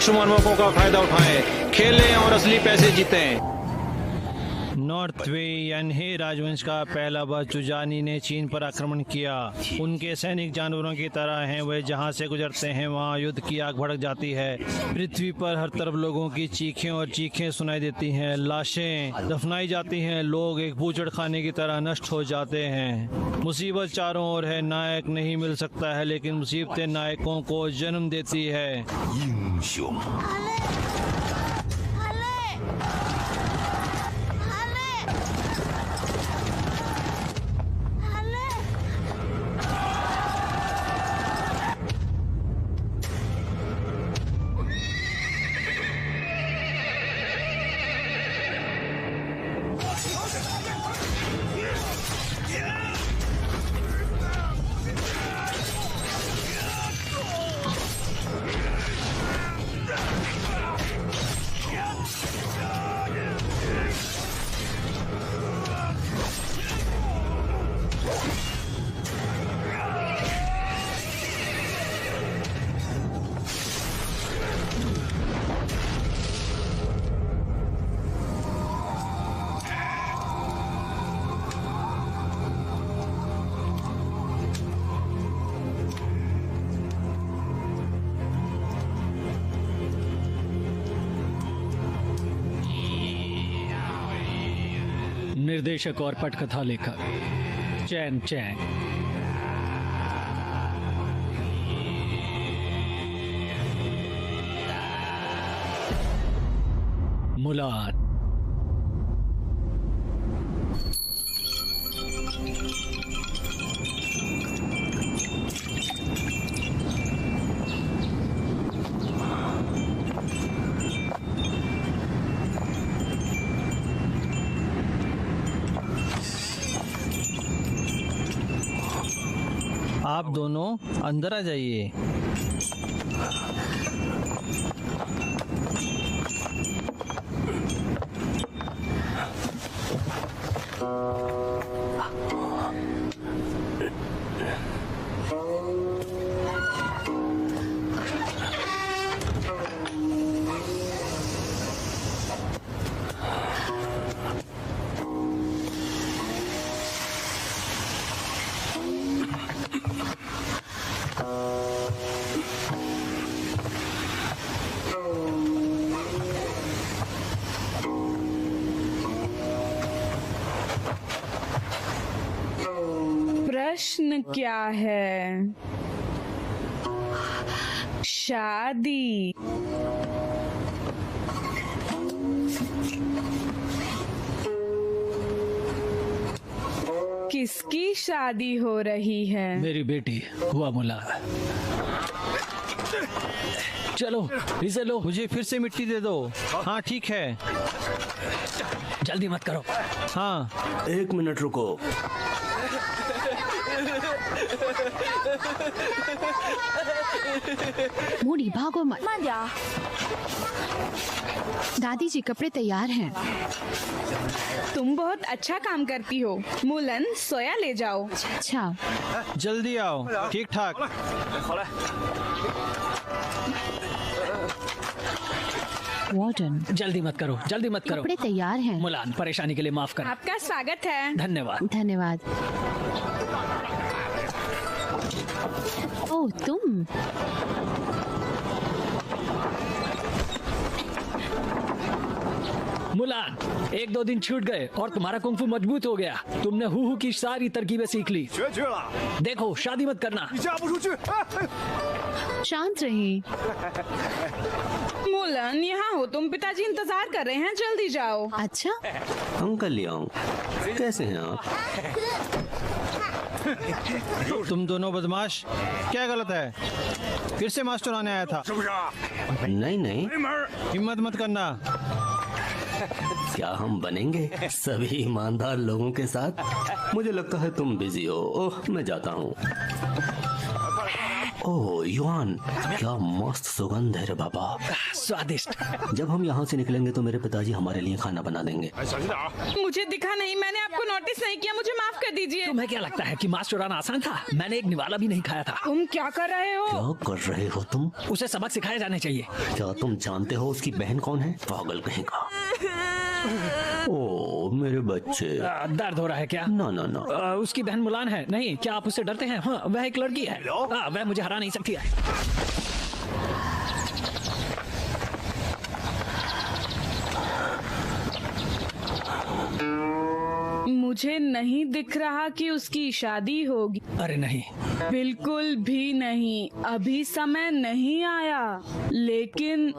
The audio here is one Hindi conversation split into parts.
बेशुमार मौकों का फायदा उठाएं, खेलें और असली पैसे जीतें। नॉर्थ वे यानी राजवंश का पहला चुजानी ने चीन पर आक्रमण किया। उनके सैनिक जानवरों की तरह हैं, वे जहां से गुजरते हैं वहां युद्ध की आग भड़क जाती है। पृथ्वी पर हर तरफ लोगों की चीखें और चीखें सुनाई देती हैं, लाशें दफनाई जाती हैं, लोग एक बूचड़ खाने की तरह नष्ट हो जाते हैं। मुसीबत चारों ओर है, नायक नहीं मिल सकता है, लेकिन मुसीबतें नायकों को जन्म देती है। 英雄。 निर्देशक और पटकथा लेखक चैन चैंग। मुलान। आप दोनों अंदर आ जाइए। प्रश्न क्या है? शादी। किसकी शादी हो रही है? मेरी बेटी हुआ मुला। चलो इसे लो। मुझे फिर से मिट्टी दे दो। हाँ ठीक है। जल्दी मत करो। हाँ 1 मिनट रुको। मूडी भागो मत। दादी जी कपड़े तैयार हैं। तुम बहुत अच्छा काम करती हो। मुलन सोया ले जाओ। अच्छा जल्दी आओ। ठीक ठाक। वार्डन जल्दी मत करो, जल्दी मत करो। कपड़े तैयार हैं। मुलान, परेशानी के लिए माफ कर। आपका स्वागत है। धन्यवाद। धन्यवाद। ओह तुम। मुलान, 1-2 दिन छूट गए और तुम्हारा कुंग फू मजबूत हो गया। तुमने हु की सारी तरकीबें सीख ली। देखो शादी मत करना। शांत रही। मुलन यहाँ हो तुम? पिताजी इंतजार कर रहे हैं, जल्दी जाओ। अच्छा अंकल लियांग, कैसे हैं आप? तुम दोनों बदमाश, क्या गलत है? फिर से मास्टर आने आया था। नहीं नहीं, हिम्मत मत करना। क्या हम बनेंगे सभी ईमानदार लोगों के साथ? मुझे लगता है तुम बिजी हो। ओह मैं जाता हूँ। ओह युआन, क्या मस्त सुगंध है रे बाबा। स्वादिष्ट। जब हम यहाँ से निकलेंगे तो मेरे पिताजी हमारे लिए खाना बना देंगे। मुझे दिखा नहीं, मैंने आपको नोटिस नहीं किया, मुझे माफ कर दीजिए। तुम्हें क्या लगता है कि मांस चुराना आसान था? मैंने एक निवाला भी नहीं खाया था। तुम क्या कर रहे हो? क्या कर रहे हो तुम? उसे सबक सिखाए जाने चाहिए। क्या तुम जानते हो उसकी बहन कौन है? पागल कहेगा। ओह मेरे बच्चे। दर्द हो रहा है क्या? ना ना ना। उसकी बहन मुलान है। नहीं, क्या आप उससे डरते हैं? हाँ, वह एक लड़की है। वह मुझे हरा नहीं सकती है। मुझे नहीं दिख रहा कि उसकी शादी होगी। अरे नहीं, बिल्कुल भी नहीं, अभी समय नहीं आया। लेकिन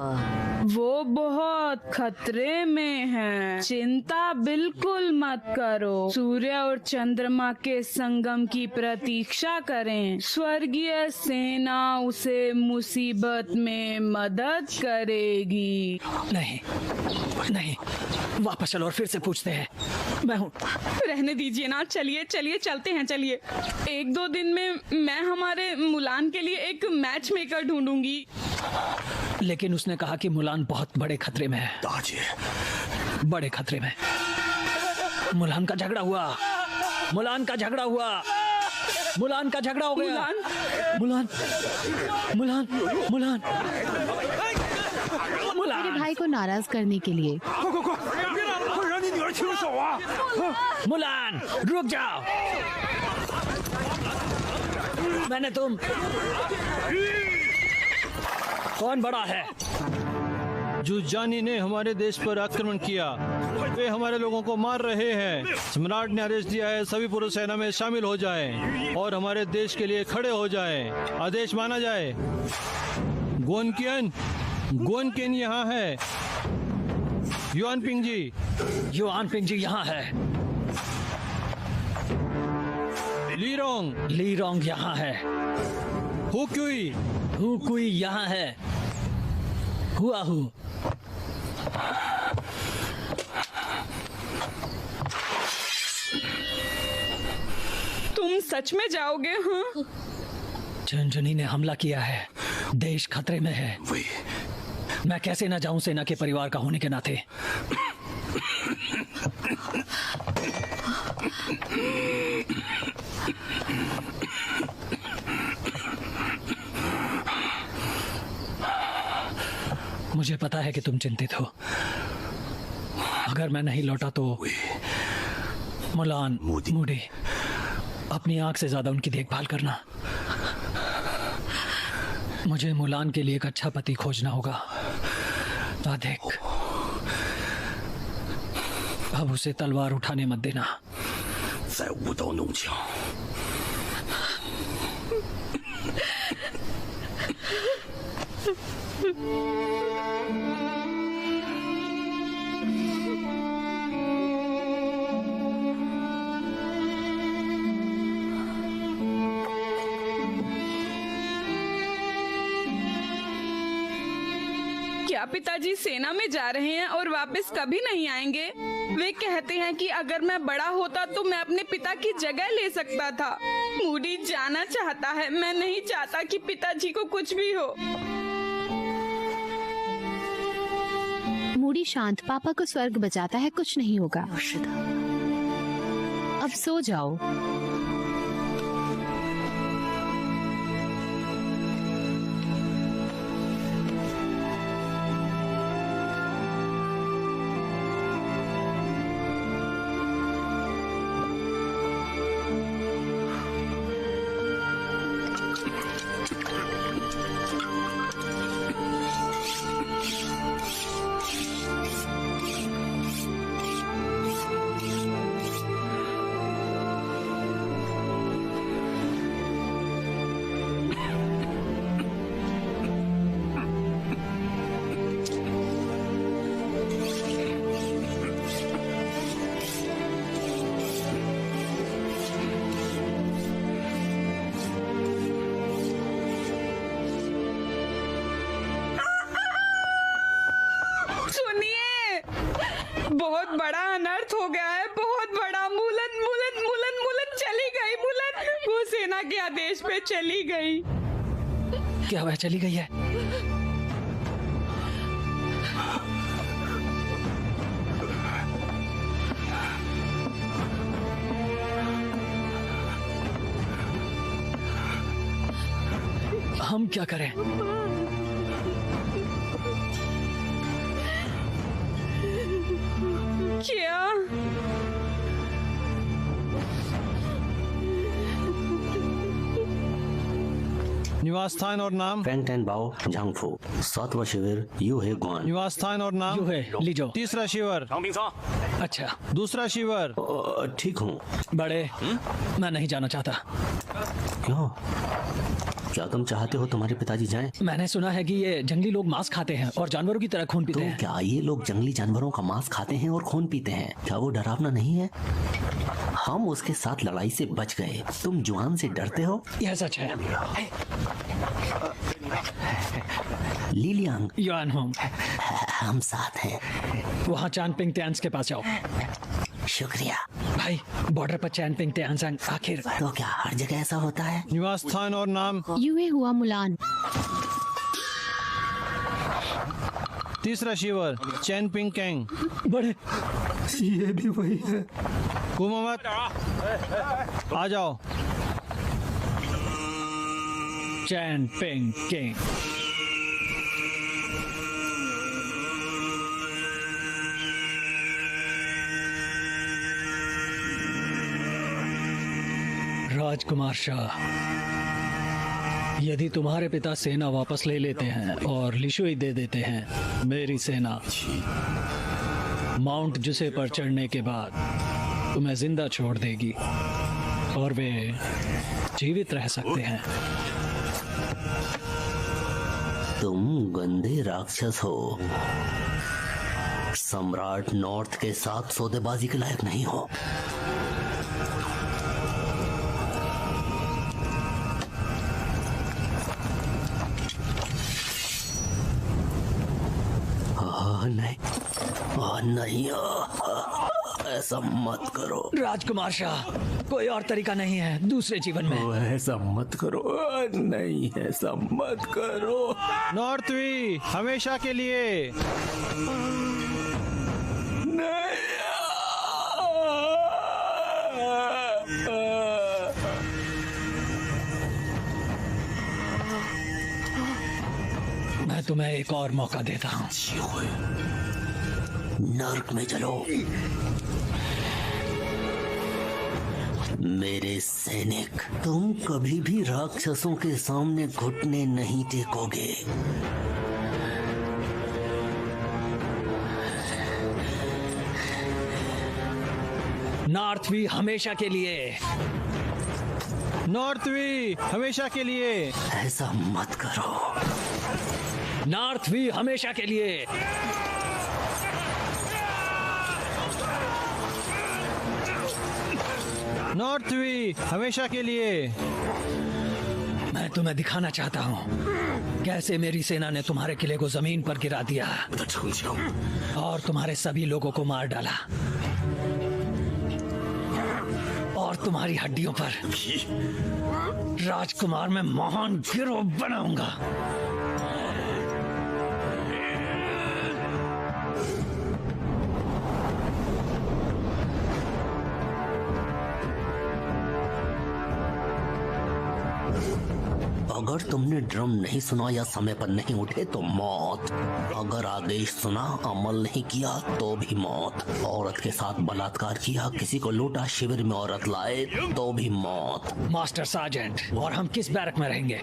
वो बहुत खतरे में है। चिंता बिल्कुल मत करो। सूर्य और चंद्रमा के संगम की प्रतीक्षा करें। स्वर्गीय सेना उसे मुसीबत में मदद करेगी। नहीं नहीं, वापस चलो और फिर से पूछते हैं। मैं हूँ। रहने दीजिए ना, चलिए चलिए चलते हैं, चलिए। 1-2 दिन में मैं हमारे मुलान के लिए एक मैच मेकर ढूंढूंगी। लेकिन उसने कहा कि मुलान बहुत बड़े खतरे में है। बड़े खतरे में। मुलान का झगड़ा हुआ। मुलान का झगड़ा हुआ। मुलान का झगड़ा हो गया। मुलान मुलान मुलान मेरे भाई को नाराज करने के लिए। मुलान रुक जाओ। मैंने कौन बड़ा है? जुजानी ने हमारे देश पर आक्रमण किया। वे हमारे लोगों को मार रहे हैं। सम्राट ने आदेश दिया है सभी पुरुष सेना में शामिल हो जाएं और हमारे देश के लिए खड़े हो जाएं। आदेश माना जाए। गोनकियन यहाँ है। युआन पिंग जी यहाँ है। ली रोंग यहाँ है। हु कुई यहाँ है। हुआ हूँ। तुम सच में जाओगे? हाँ? झुनझुनी ने हमला किया है। देश खतरे में है। मैं कैसे न जाऊं सेना के परिवार का होने के नाते। मुझे पता है कि तुम चिंतित हो। अगर मैं नहीं लौटा तो मुलान मूडी, अपनी आंख से ज्यादा उनकी देखभाल करना। मुझे मुलान के लिए एक अच्छा पति खोजना होगा। देख, अब उसे तलवार उठाने मत देना। क्या पिताजी सेना में जा रहे हैं और वापस कभी नहीं आएंगे? वे कहते हैं कि अगर मैं बड़ा होता तो मैं अपने पिता की जगह ले सकता था। मूडी जाना चाहता है। मैं नहीं चाहता कि पिताजी को कुछ भी हो। मूडी शांत। पापा को स्वर्ग बचाता है, कुछ नहीं होगा। अब सो जाओ। बहुत बड़ा अनर्थ हो गया है, बहुत बड़ा। मुलन मुलन मुलन मुलन चली गई। मुलन वो सेना के आदेश पे चली गई। क्या वह चली गई है? हम क्या करें? क्या? निवास स्थान और नाम? फेंग टेन बाओ झांगफू। 7वां शिविर यू है गुआन। निवास स्थान और नाम? यू है लीजो। तीसरा शिविर? अच्छा, दूसरा शिविर? ठीक हूँ। बड़े, मैं नहीं जाना चाहता। क्यों? क्या तुम चाहते हो तुम्हारे पिताजी जाएं? मैंने सुना है कि ये जंगली लोग मांस खाते हैं और जानवरों की तरह खून पीते तो हैं। क्या ये लोग जंगली जानवरों का मांस खाते हैं और खून पीते हैं? क्या वो डरावना नहीं है? हम उसके साथ लड़ाई से बच गए। तुम जुआन से डरते हो? यह सच है। लिलियांग, युआन होंग, हम साथ हैं। वहाँ चान पिंग त्यांस के पास जाओ। शुक्रिया भाई, बॉर्डर पर चैन पिंग त्यांग आखिर। तो क्या हर जगह ऐसा होता है? निवास स्थान और नाम? यूए हुआ मुलान। तीसरा शिविर? चैन पिंग कैंग। बड़े, ये भी वही है। घूमो मत, आ जाओ। चैन पिंग किंग। राजकुमार शाह, यदि तुम्हारे पिता सेना वापस ले लेते हैं और लिशुई दे देते हैं, मेरी सेना माउंट जुसे पर चढ़ने के बाद तुम्हें जिंदा छोड़ देगी और वे जीवित रह सकते हैं। तुम गंदे राक्षस हो। सम्राट नॉर्थ के साथ सौदेबाजी के लायक नहीं हो। नहीं, ऐसा मत करो राजकुमार शाह, कोई और तरीका नहीं है दूसरे जीवन में। ऐसा मत करो। नहीं, ऐसा मत करो। नॉर्थवी हमेशा के लिए। मैं तुम्हें एक और मौका देता हूँ। नर्क में चलो। मेरे सैनिक, तुम कभी भी राक्षसों के सामने घुटने नहीं टेकोगे। नॉर्थवी हमेशा के लिए। नॉर्थवी हमेशा के लिए। ऐसा मत करो। नॉर्थवी हमेशा के लिए। नॉर्थवी हमेशा के लिए। मैं तुम्हें दिखाना चाहता हूँ कैसे मेरी सेना ने तुम्हारे किले को जमीन पर गिरा दिया और तुम्हारे सभी लोगों को मार डाला और तुम्हारी हड्डियों पर राजकुमार में महान गिरोह बनाऊंगा। अगर तुमने ड्रम नहीं सुना या समय पर नहीं उठे तो मौत। अगर आदेश सुना, अमल नहीं किया तो भी मौत। औरत के साथ बलात्कार किया, किसी को लूटा, शिविर में औरत लाए तो भी मौत। मास्टर सार्जेंट, और हम किस बैरक में रहेंगे?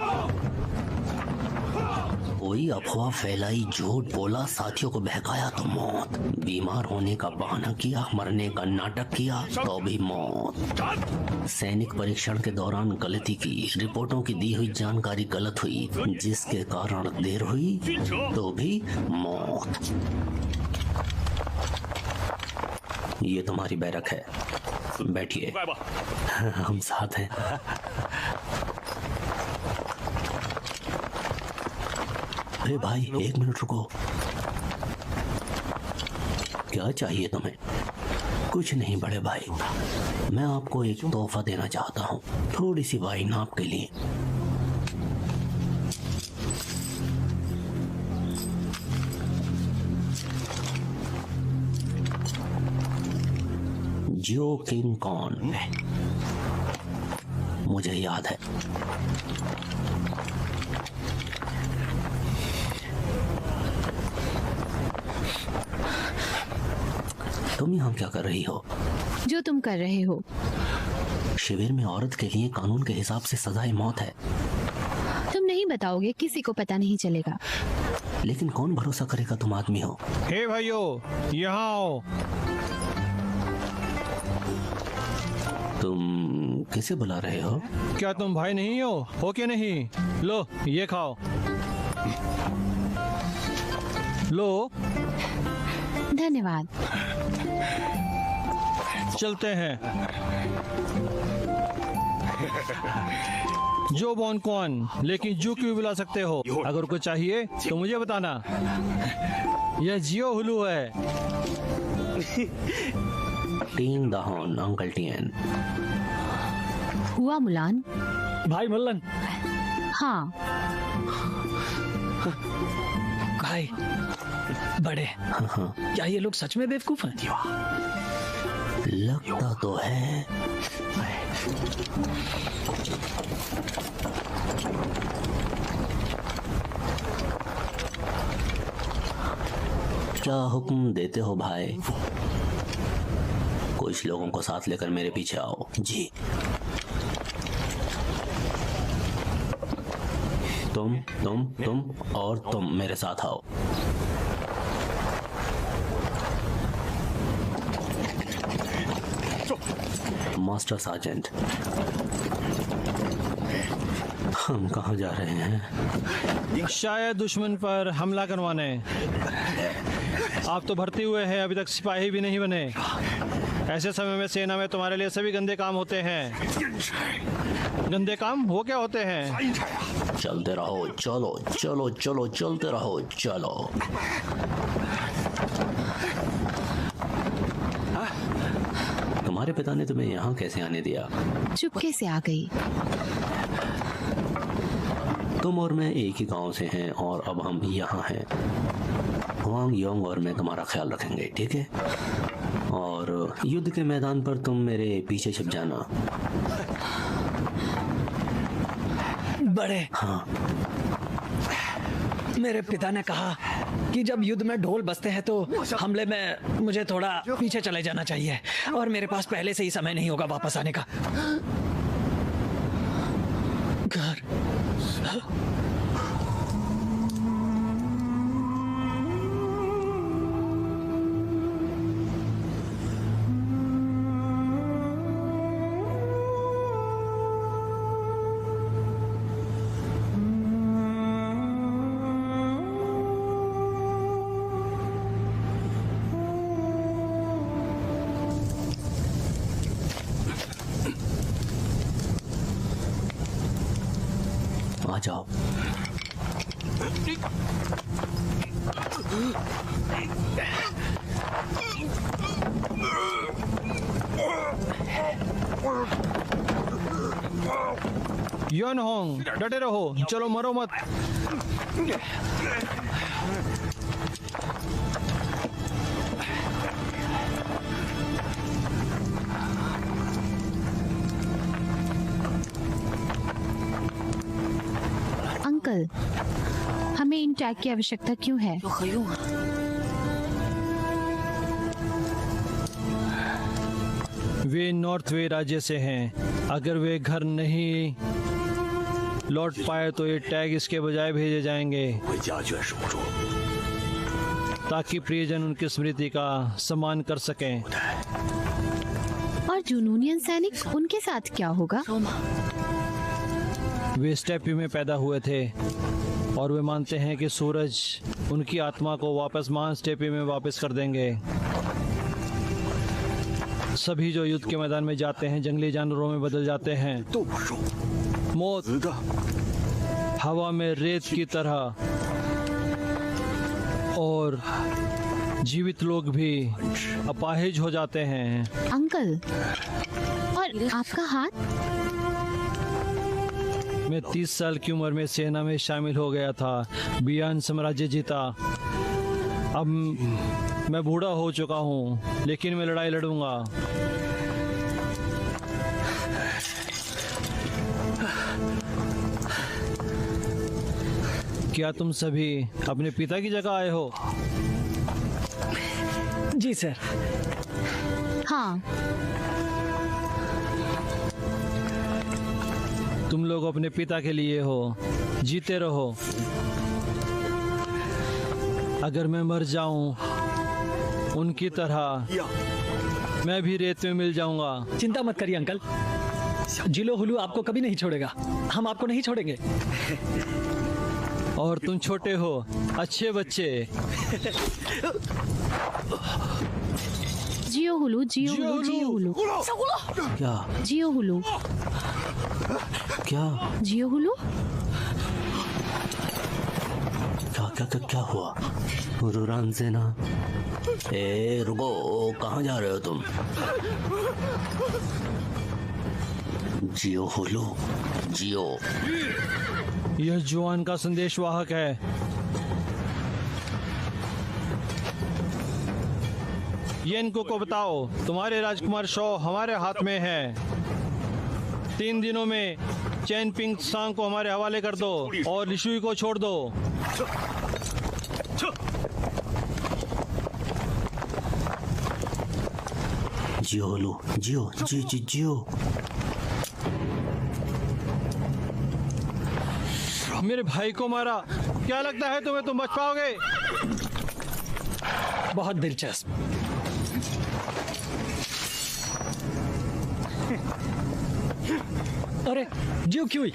कोई अफवाह फैलाई, झूठ बोला, साथियों को बहकाया तो मौत। बीमार होने का बहाना किया, मरने का नाटक किया तो भी मौत। सैनिक परीक्षण के दौरान गलती की, रिपोर्टों की दी हुई जानकारी गलत हुई जिसके कारण देर हुई तो भी मौत। ये तुम्हारी बैरक है, बैठिए। हम साथ हैं। अरे भाई, एक मिनट रुको। क्या चाहिए तुम्हें? कुछ नहीं बड़े भाई, मैं आपको एक तोहफा देना चाहता हूँ। थोड़ी सी वाइन आपके लिए। जियो किंग कौन? मुझे याद है। तुम यहाँ क्या कर रही हो? जो तुम कर रहे हो। शिविर में औरत के लिए कानून के हिसाब से सजाए मौत है। तुम नहीं बताओगे, किसी को पता नहीं चलेगा। लेकिन कौन भरोसा करेगा तुम आदमी हो? हे भाइयों, यहाँ आओ। तुम किसे बुला रहे हो? क्या तुम भाई नहीं हो क्या नहीं? लो ये खाओ। लो। धन्यवाद। चलते हैं। जो बॉन कौन, लेकिन जू क्यों बुला सकते हो? अगर कुछ चाहिए तो मुझे बताना। यह जियो हुलू है। टीन दहन अंकल टीएन। हुआ मुलान? भाई मुल्लन। हाँ। भाई बड़े, क्या ये लोग सच में बेवकूफ हैं? लगता तो है। क्या हुक्म देते हो भाई? कुछ लोगों को साथ लेकर मेरे पीछे आओ। जी। तुम और तुम मेरे साथ आओ। मास्टर सार्जेंट, हम कहाँ जा रहे हैं? शायद दुश्मन पर हमला करवाने। आप तो भर्ती हुए हैं, अभी तक सिपाही भी नहीं बने। ऐसे समय में सेना में तुम्हारे लिए सभी गंदे काम होते हैं। गंदे काम वो क्या होते हैं? चलते रहो, चलो चलो चलो, चलते रहो, चलो। तुम्हारे पिता ने तुम्हें यहाँ कैसे आने दिया? चुपके से आ गई। तुम और मैं एक ही गांव से हैं और अब हम यहाँ हैं। हुआंग योंग और मैं तुम्हारा ख्याल रखेंगे, ठीक है? और युद्ध के मैदान पर तुम मेरे पीछे छिप जाना। बड़े। हाँ। मेरे पिता ने कहा कि जब युद्ध में ढोल बजते हैं तो हमले में मुझे थोड़ा पीछे चले जाना चाहिए, और मेरे पास पहले से ही समय नहीं होगा वापस आने का। घर। आ जाओ। योन होंग, डटे रहो, चलो मरो मत। अंकल, हमें इन टैग की आवश्यकता क्यों है? वे नॉर्थ वे राज्य से हैं। अगर वे घर नहीं लौट पाए तो ये टैग इसके बजाय भेजे जाएंगे, ताकि प्रियजन उनकी स्मृति का सम्मान कर सकें। और जुनूनियन सैनिक, उनके साथ क्या होगा? वे स्टेपी में पैदा हुए थे और वे मानते हैं कि सूरज उनकी आत्मा को वापस महान स्टेपी में वापस कर देंगे। सभी जो युद्ध के मैदान में जाते हैं जंगली जानवरों में बदल जाते हैं। मौत हवा में रेत की तरह, और जीवित लोग भी अपाहिज हो जाते हैं। अंकल, और आपका हाथ? मैं 30 साल की उम्र में सेना में शामिल हो गया था। बियान साम्राज्य जीता। अब मैं बूढ़ा हो चुका हूँ, लेकिन मैं लड़ाई लड़ूंगा। क्या तुम सभी अपने पिता की जगह आए हो? जी सर। हाँ, तुम लोग अपने पिता के लिए हो, जीते रहो। अगर मैं मर जाऊं उनकी तरह, मैं भी रेत में मिल जाऊंगा। चिंता मत करिए अंकल, जिलो हुलू आपको कभी नहीं छोड़ेगा, हम आपको नहीं छोड़ेंगे। और तुम छोटे हो, अच्छे बच्चे। जियो हुलू, जियो हुलू, जियो हुलू, क्या जियो हुलू, क्या जियो हुलू। क्या क्या क्या, क्या हुआ? रुरान सेना, ए रुको, कहाँ जा रहे हो तुम? जियो हुलू, जियो। यह जुआन का संदेशवाहक है। येनको को बताओ, तुम्हारे राजकुमार शो हमारे हाथ में है। 3 दिनों में चैन पिंग सांग को हमारे हवाले कर दो और लिशुई को छोड़ दो। जियो हुलू, जियो, जी जी जियो। मेरे भाई को मारा, क्या लगता है तुम्हें तुम बच पाओगे? बहुत दिलचस्प। अरे जियो क्यों?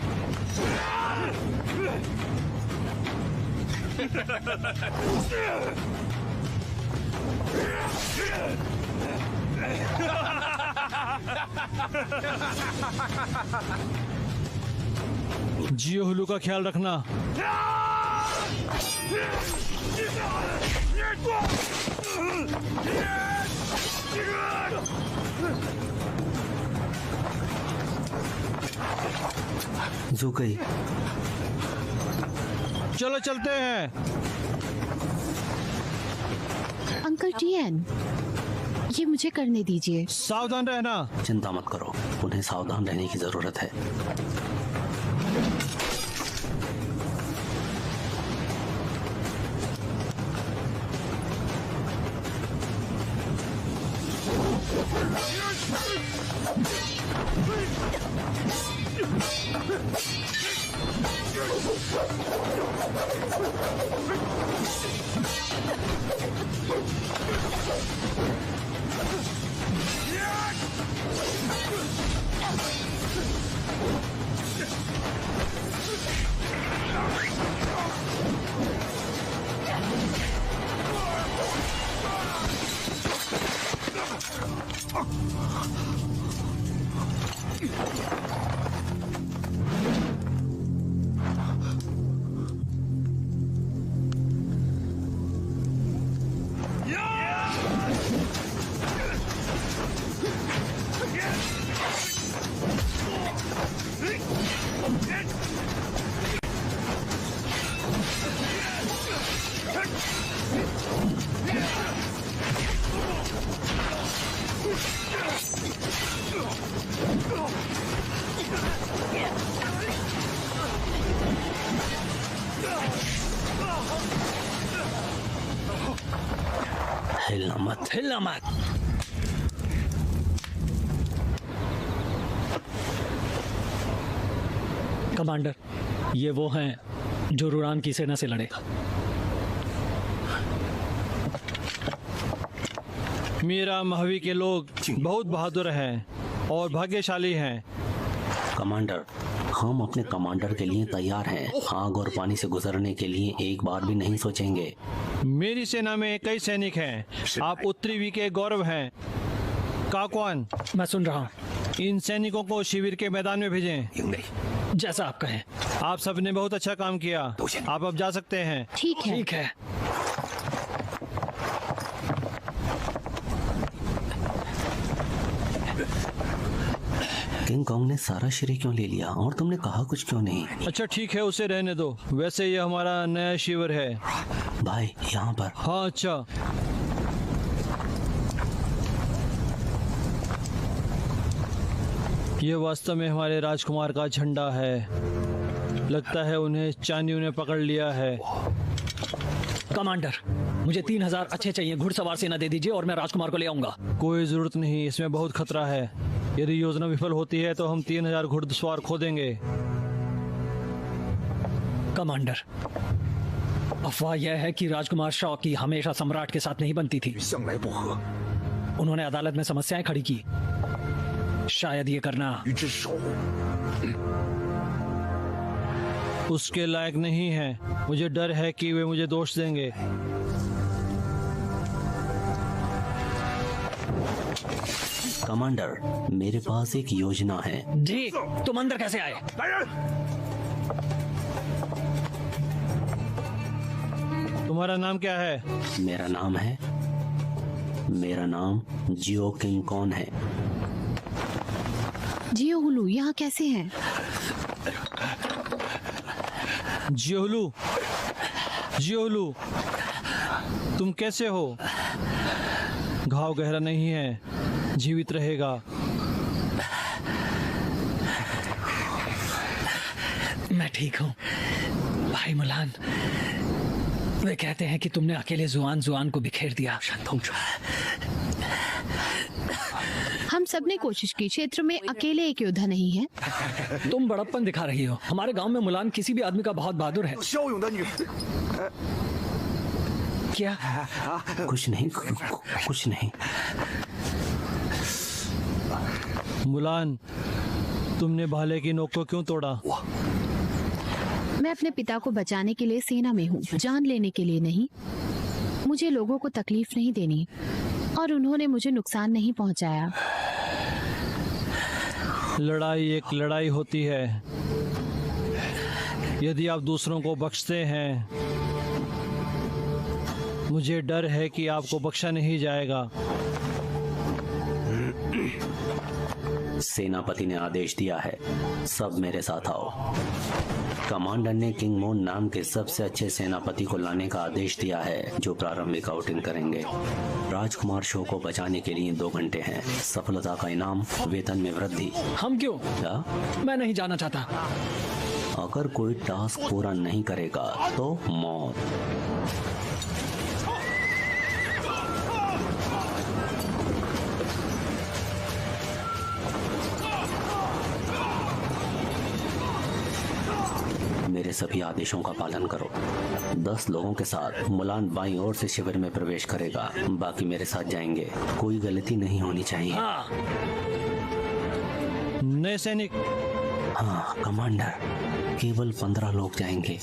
जियो हुलू का ख्याल रखना। जो गई। चलो चलते हैं। अंकल टियन, ये मुझे करने दीजिए। सावधान रहना। चिंता मत करो, उन्हें सावधान रहने की जरूरत है। हिलना मत, हिलना मत। कमांडर, ये वो हैं जो रुरान की सेना से लड़े। मीरा महवी के लोग बहुत बहादुर हैं और भाग्यशाली हैं। कमांडर, हम अपने कमांडर के लिए तैयार हैं। आग और पानी से गुजरने के लिए एक बार भी नहीं सोचेंगे। मेरी सेना में कई सैनिक हैं। आप उत्तरी वी के गौरव हैं। काकवान, मैं सुन रहा हूँ। इन सैनिकों को शिविर के मैदान में भेजें। जैसा आप कहें। आप सबने बहुत अच्छा काम किया। आप अब जा सकते हैं। ठीक है। ठीक है। किंग कॉन्ग ने सारा श्रेय क्यों ले लिया और तुमने कहा कुछ क्यों नहीं? अच्छा ठीक है, उसे रहने दो। वैसे ये हमारा नया शिविर है। भाई यहाँ पर। हाँ अच्छा। ये वास्तव में हमारे राजकुमार का झंडा है। लगता है उन्हें चानियों ने पकड़ लिया है। कमांडर, मुझे 3000 अच्छे चाहिए घुड़सवार सेना दे दीजिए और मैं राजकुमार को ले आऊंगा। कोई जरूरत नहीं, इसमें बहुत खतरा है। यदि योजना विफल होती है तो हम 3000 घुड़सवार खो देंगे। कमांडर, अफवाह यह है कि राजकुमार शॉ की हमेशा सम्राट के साथ नहीं बनती थी। उन्होंने अदालत में समस्याएं खड़ी की। शायद ये करना उसके लायक नहीं है। मुझे डर है कि वे मुझे दोष देंगे। कमांडर, मेरे पास एक योजना है। जी, तुम अंदर कैसे आए? तुम्हारा नाम क्या है? मेरा नाम जियो किंग कौन है। जियो हुलू यहाँ कैसे हैं? जियोलू, जियोलू, तुम कैसे हो? घाव गहरा नहीं है, जीवित रहेगा। मैं ठीक हूँ भाई मुलान। वे कहते हैं कि तुमने अकेले जुआन को बिखेर दिया। हम सब ने कोशिश की, क्षेत्र में अकेले एक योद्धा नहीं है। तुम बड़प्पन दिखा रही हो। हमारे गांव में मुलान किसी भी आदमी का बहुत बहादुर है। क्या? कुछ नहीं। मुलान, तुमने भाले की नोक को क्यों तोड़ा? मैं अपने पिता को बचाने के लिए सेना में हूँ, जान लेने के लिए नहीं। मुझे लोगों को तकलीफ नहीं देनी और उन्होंने मुझे नुकसान नहीं पहुँचाया। लड़ाई एक लड़ाई होती है। यदि आप दूसरों को बख्शते हैं, मुझे डर है कि आपको बख्शा नहीं जाएगा। सेनापति ने आदेश दिया है, सब मेरे साथ आओ। कमांडर ने किंग मोन नाम के सबसे अच्छे सेनापति को लाने का आदेश दिया है, जो प्रारंभिक आउटिंग करेंगे। राजकुमार शो को बचाने के लिए 2 घंटे हैं। सफलता का इनाम, वेतन में वृद्धि। हम क्यों? क्या? मैं नहीं जाना चाहता। अगर कोई टास्क पूरा नहीं करेगा तो मौत। मेरे सभी आदेशों का पालन करो। 10 लोगों के साथ मुलान बाईं ओर से शिविर में प्रवेश करेगा, बाकी मेरे साथ जाएंगे। कोई गलती नहीं होनी चाहिए। हाँ। नए सैनिक? हाँ कमांडर, केवल 15 लोग जाएंगे।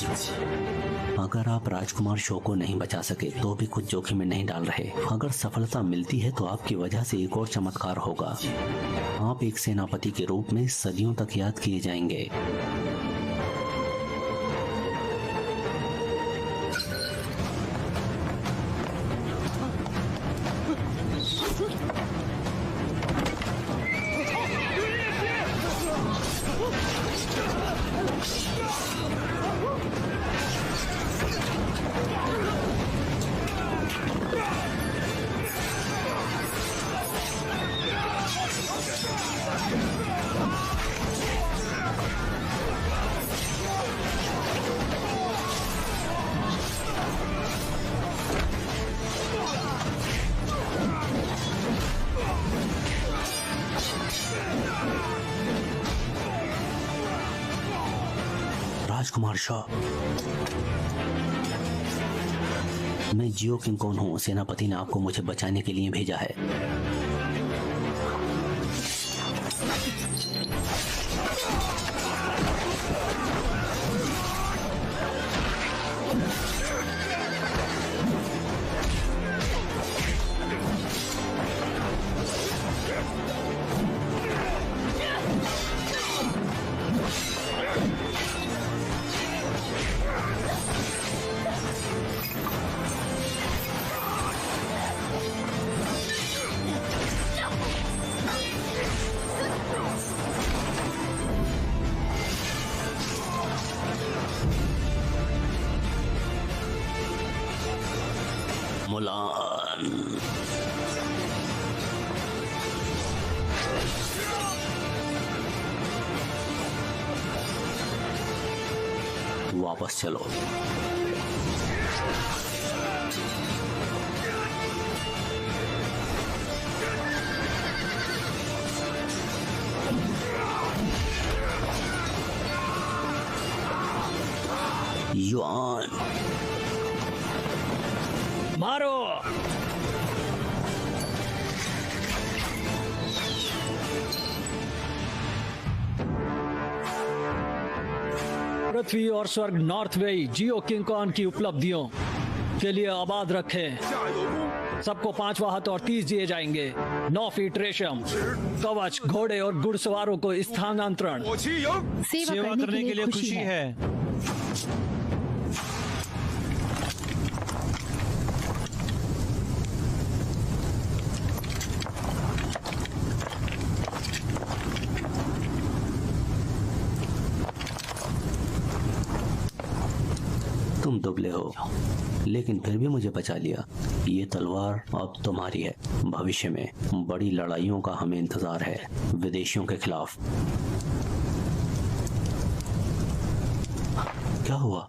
अगर आप राजकुमार शो को नहीं बचा सके तो भी कुछ जोखिम में नहीं डाल रहे। अगर सफलता मिलती है तो आपकी वजह से एक और चमत्कार होगा। आप एक सेनापति के रूप में सदियों तक याद किए जाएंगे। राजकुमार शॉ, मैं जियो किंग कौन हूँ। सेनापति ने आपको मुझे बचाने के लिए भेजा है। मुलान, वापस चलो। युआन, मारो। पृथ्वी और स्वर्ग नॉर्थ वे जियो किंग कॉन की उपलब्धियों के लिए आबाद रखें। सबको 5वां हथ और 30 दिए जाएंगे। 9 फीट रेशम, कवच, घोड़े और घुड़सवारों को स्थानांतरण। सेवा करने के लिए खुशी है। तुम दुबले हो, लेकिन फिर भी मुझे बचा लिया। ये तलवार अब तुम्हारी है। भविष्य में बड़ी लड़ाइयों का हमें इंतजार है, विदेशियों के खिलाफ। क्या हुआ?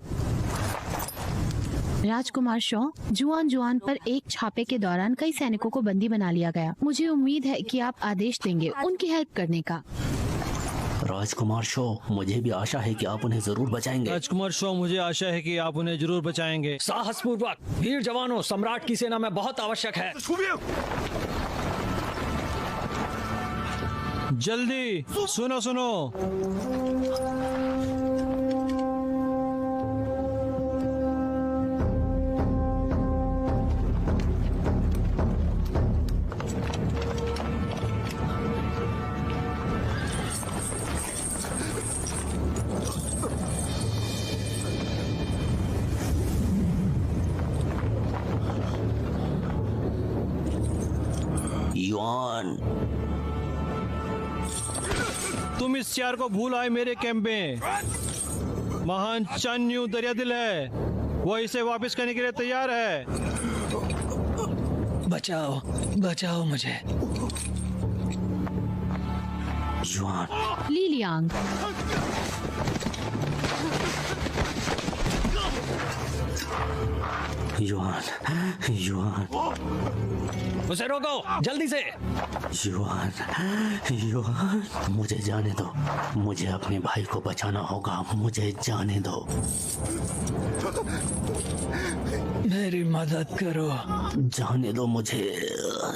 राजकुमार शॉ, जुआन जुआन पर एक छापे के दौरान कई सैनिकों को बंदी बना लिया गया। मुझे उम्मीद है कि आप आदेश देंगे उनकी हेल्प करने का। राजकुमार शो, मुझे भी आशा है कि आप उन्हें जरूर बचाएंगे। राजकुमार शो, मुझे आशा है कि आप उन्हें जरूर बचाएंगे। साहसपूर्वक वीर जवानों, सम्राट की सेना में बहुत आवश्यक है। जल्दी सुनो सुनो। युआन, तुम इस चार को भूल आए मेरे कैंप में। महान चान्यू दरियादिल है, वो इसे वापस करने के लिए तैयार है। बचाओ, बचाओ मुझे। युआन, लीलियांग, युआन, युआन, उसे रोको, जल्दी से। युआन, युआन, मुझे जाने दो। मुझे अपने भाई को बचाना होगा। मुझे जाने दो। मेरी मदद करो। जाने दो मुझे,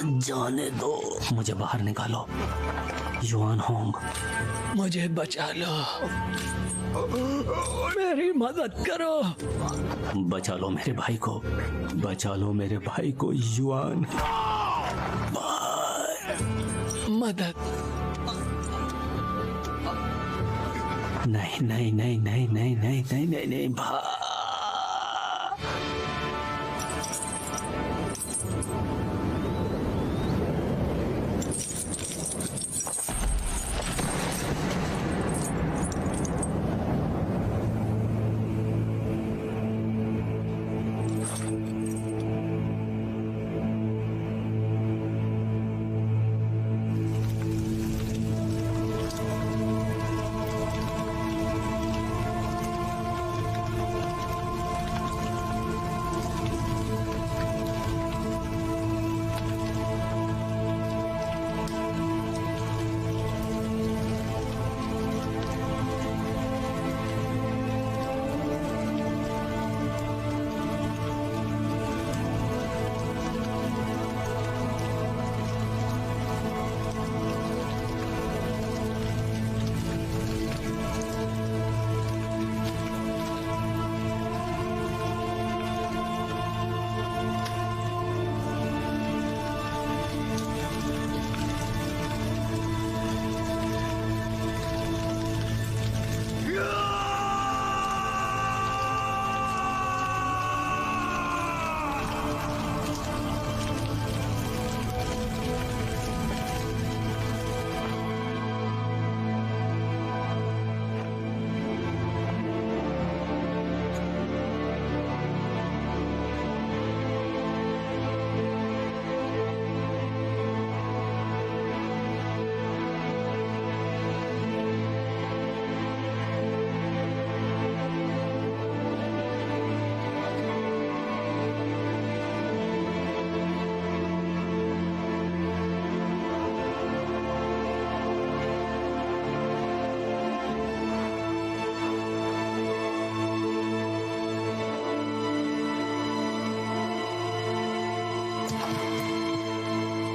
जाने दो। मुझे बाहर निकालो। युआन होंग, मुझे बचा लो। मेरी मदद करो। बचा लो मेरे भाई को, बचा लो मेरे भाई को। युआन, मदद। नहीं नहीं नहीं नहीं नहीं नहीं नहीं नहीं नहीं भाई।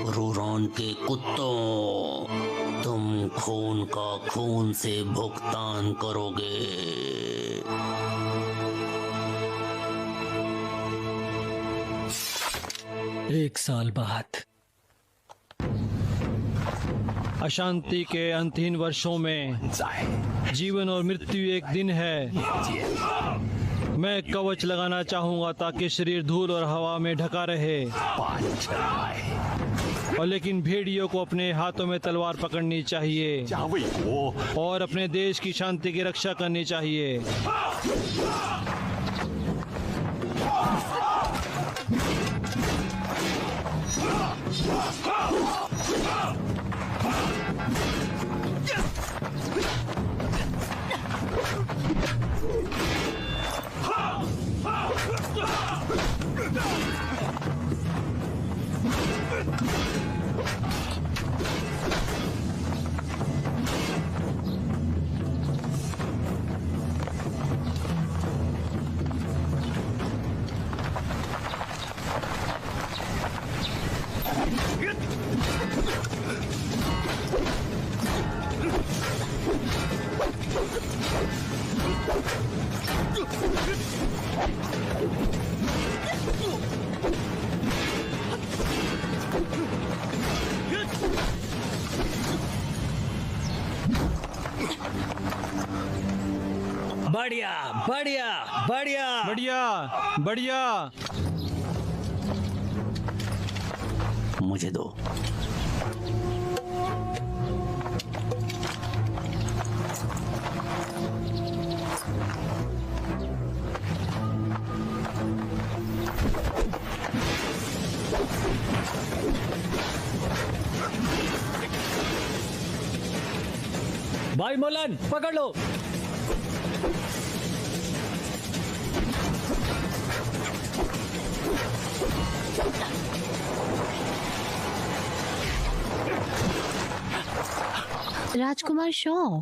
हुरोन के कुत्तों, तुम खून का खून से भुगतान करोगे। 1 साल बाद अशांति के अंतहीन वर्षों में जीवन और मृत्यु एक दिन है। मैं कवच लगाना चाहूंगा ताकि शरीर धूल और हवा में ढका रहे, और लेकिन भेड़ियों को अपने हाथों में तलवार पकड़नी चाहिए और अपने देश की शांति की रक्षा करनी चाहिए। बढ़िया बढ़िया बढ़िया बढ़िया बढ़िया। मुझे दो। भाई मुलान पकड़ लो। राजकुमार शॉ,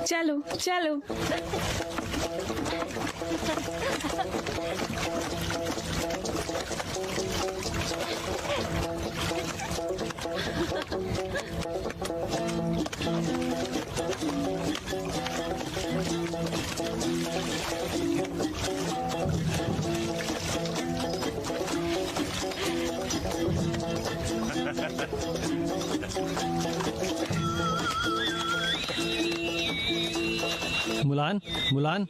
चलो चलो। मुलान, मुलान,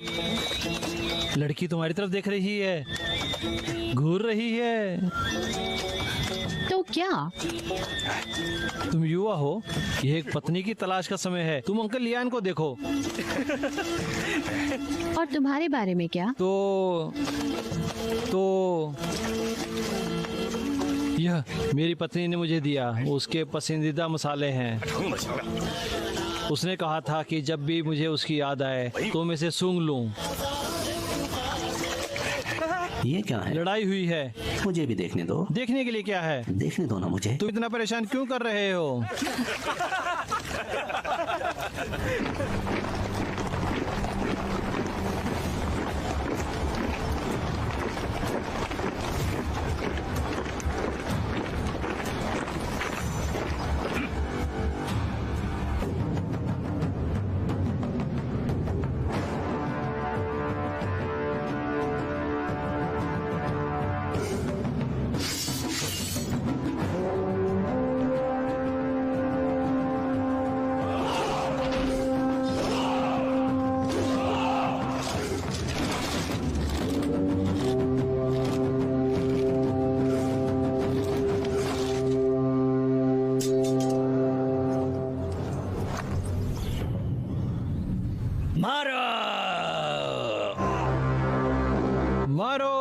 लड़की तुम्हारी तरफ देख रही है, घूर रही है। तो क्या? तुम युवा हो, यह एक पत्नी की तलाश का समय है। तुम अंकल लियान को देखो। और तुम्हारे बारे में क्या? तो यह मेरी पत्नी ने मुझे दिया, उसके पसंदीदा मसाले हैं। उसने कहा था कि जब भी मुझे उसकी याद आए तो मैं इसे सूंघ लूं। ये क्या है? लड़ाई हुई है। मुझे भी देखने दो। देखने के लिए क्या है? देखने दो ना मुझे। तुम इतना परेशान क्यों कर रहे हो? मारो मारो।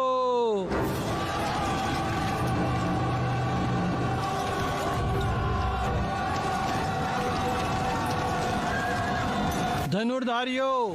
धनुर्धारियों,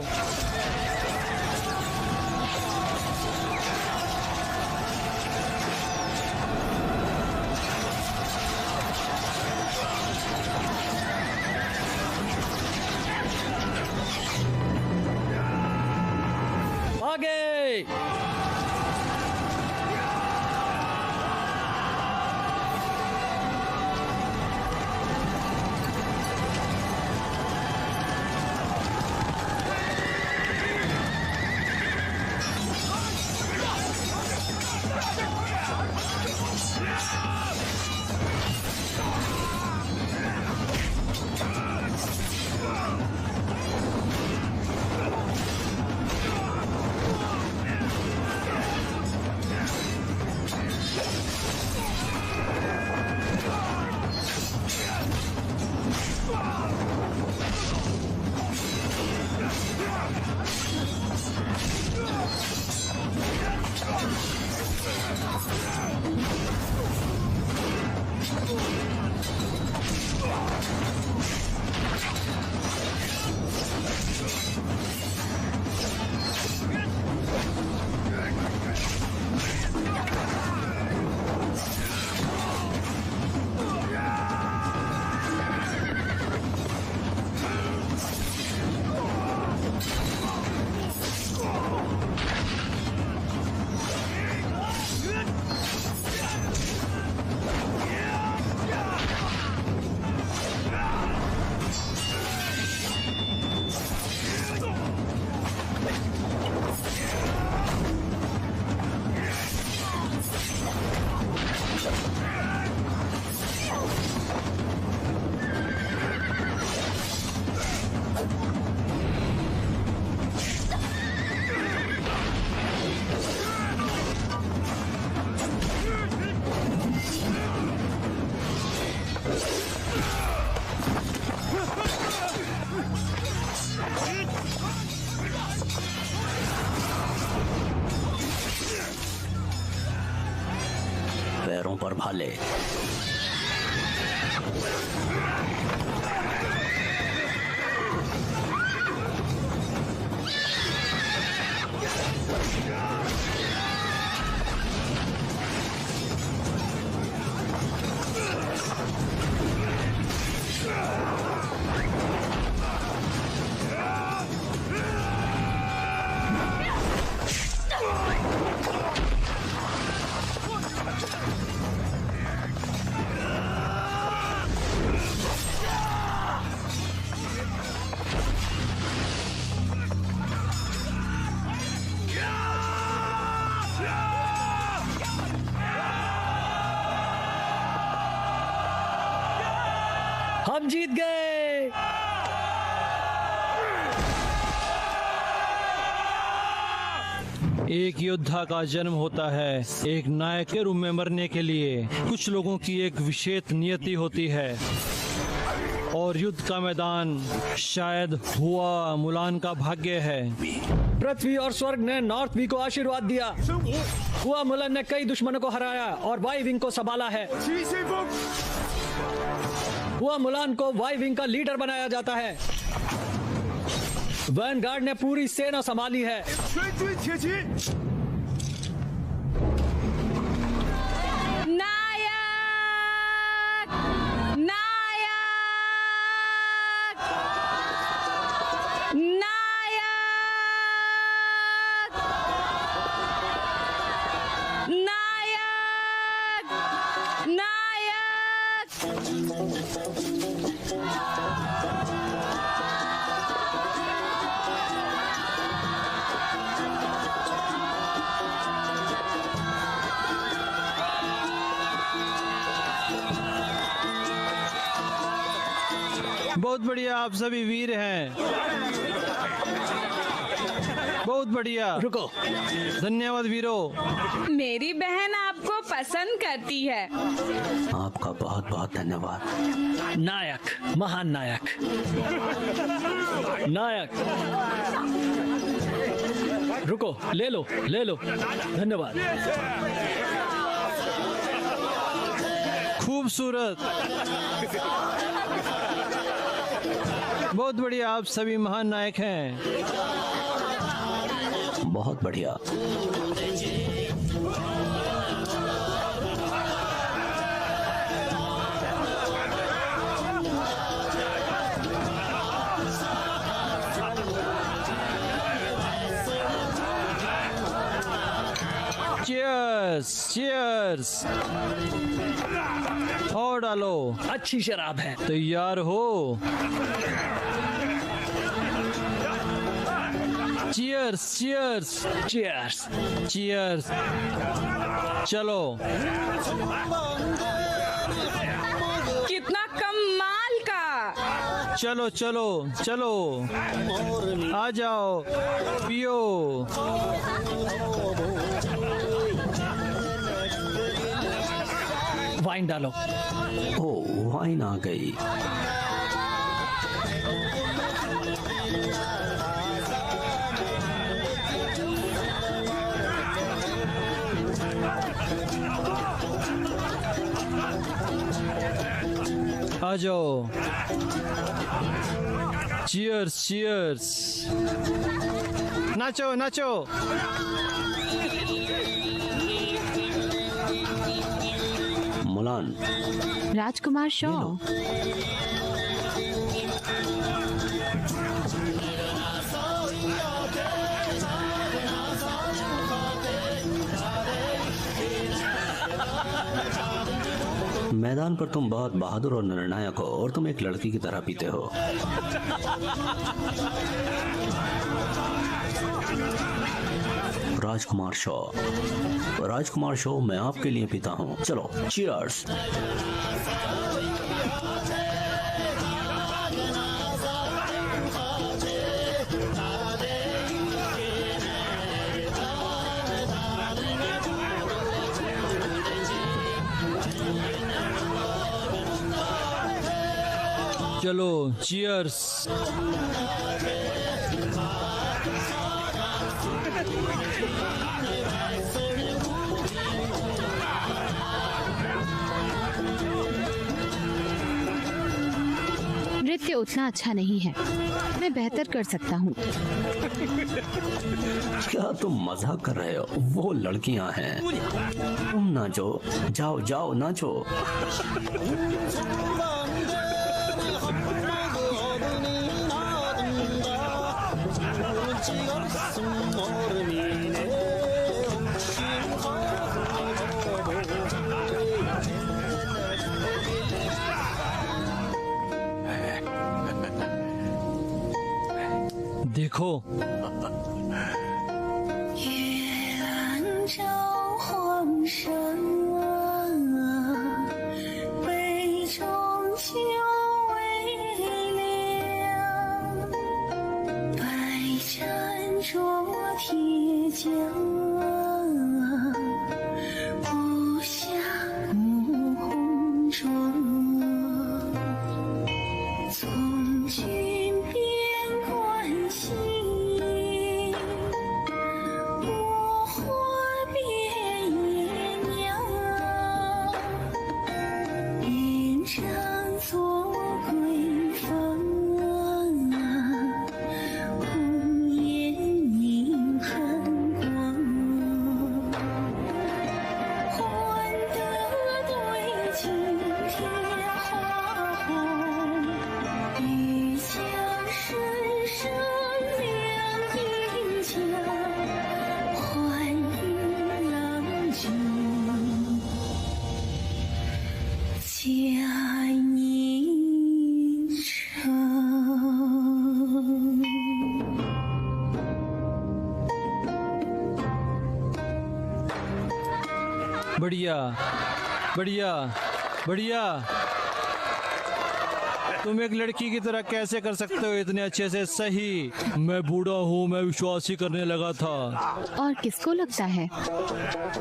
पैरों पर भाले। हम जीत गए। एक योद्धा का जन्म होता है एक नायक के रूप में मरने के लिए। कुछ लोगों की एक विशेष नियति होती है और युद्ध का मैदान शायद हुआ मुलान का भाग्य है। पृथ्वी और स्वर्ग ने नॉर्थ वी को आशीर्वाद दिया। हुआ मुलान ने कई दुश्मनों को हराया और वाई विंग को संभाला है। हुआ मुलान को वाई विंग का लीडर बनाया जाता है। वैनगार्ड ने पूरी सेना संभाली है। नायक, नायक, नायक, नायक, बहुत बढ़िया, आप सभी वीर हैं। बहुत बढ़िया। रुको। धन्यवाद वीरों। मेरी बहन आपको पसंद करती है। आपका बहुत बहुत धन्यवाद। नायक, महान नायक, नायक। रुको, ले लो, ले लो। धन्यवाद। खूबसूरत। बहुत बढ़िया, आप सभी महान नायक हैं। बहुत बढ़िया। Cheers cheers. और डालो। अच्छी शराब है। तैयार हो? Cheers cheers cheers. चीयर्स। चलो। कितना कमाल का। चलो चलो चलो, आ जाओ, पियो। वाइन डालो। ओ वाइन आ गई। आ जाओ। Cheers cheers. नाचो नाचो। मुलान। राजकुमार शॉ। मैदान पर तुम बहुत बहादुर और निर्णायक हो और तुम एक लड़की की तरह पीते हो। राजकुमार शॉ, राजकुमार शॉ, मैं आपके लिए पीता हूँ। चलो चीयर्स। चलो चीयर्स। नृत्य उतना अच्छा नहीं है, मैं बेहतर कर सकता हूँ। क्या तुम मजाक कर रहे हो? वो लड़कियां हैं। तुम नाचो, जाओ जाओ नाचो। देखो। बढ़िया बढ़िया बढ़िया। तुम एक लड़की की तरह कैसे कर सकते हो इतने अच्छे से? सही, मैं बूढ़ा हूँ, मैं विश्वास ही करने लगा था। और किसको लगता है?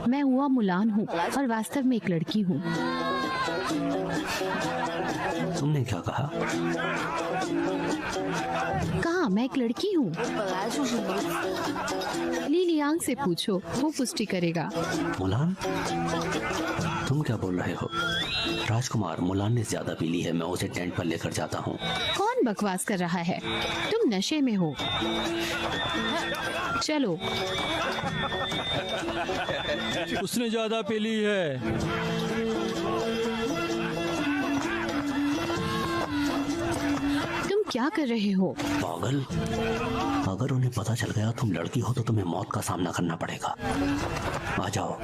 मैं हुआ मुलान हूँ और वास्तव में एक लड़की हूँ। तुमने क्या कहा? कहा मैं एक लड़की हूँ। ली लियांग से पूछो, वो पुष्टि करेगा। मुलान, तुम क्या बोल रहे हो? राजकुमार, मुलान ने ज्यादा पी ली है, मैं उसे टेंट पर लेकर जाता हूँ। कौन बकवास कर रहा है? तुम नशे में हो। चलो। उसने ज्यादा पी ली है। तुम क्या कर रहे हो? पागल, अगर उन्हें पता चल गया तुम लड़की हो तो तुम्हें मौत का सामना करना पड़ेगा। आ जाओ।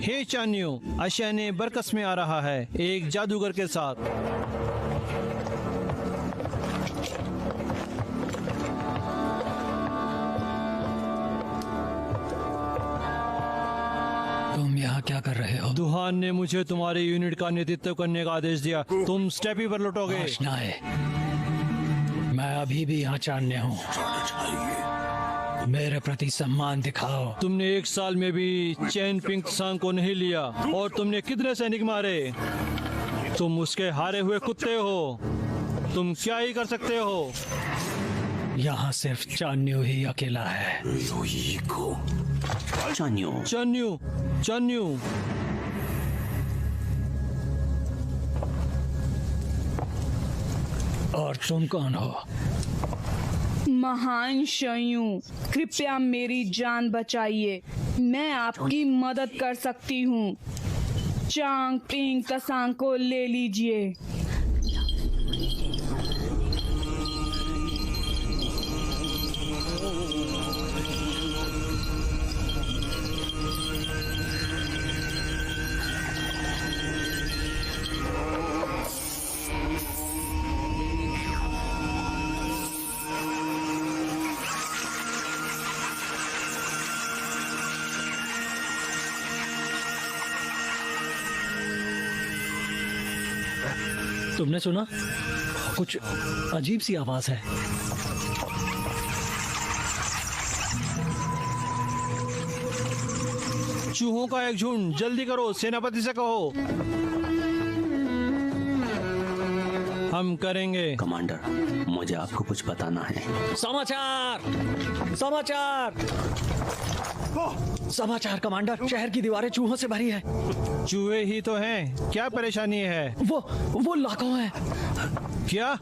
हे चान्यो, आशियाने बरकस में आ रहा है एक जादूगर के साथ। तुम यहाँ क्या कर रहे हो? दुहान ने मुझे तुम्हारी यूनिट का नेतृत्व करने का आदेश दिया। तुम स्टेपी पर लौटोगे। आशनाए, मैं अभी भी यहाँ चाहने हूँ। मेरे प्रति सम्मान दिखाओ। तुमने 1 साल में भी चैन पिंग सांग को नहीं लिया और तुमने कितने सैनिक मारे? तुम उसके हारे हुए कुत्ते हो। तुम क्या ही कर सकते हो? यहाँ सिर्फ चान्यू ही अकेला है। चान्यो, चन्यू, चन्यू, और तुम कौन हो? महान शयू, कृपया मेरी जान बचाइए। मैं आपकी मदद कर सकती हूँ। चांग पिंग तसांग को ले लीजिए। तुमने सुना? कुछ अजीब सी आवाज है। चूहों का एक झुंड। जल्दी करो, सेनापति से कहो। हम करेंगे। कमांडर, मुझे आपको कुछ बताना है। समाचार, समाचार, समाचार कमांडर। शहर की दीवारें चूहों से भरी है। चूहे ही तो हैं। क्या परेशानी है? वो लाखों हैं। क्या?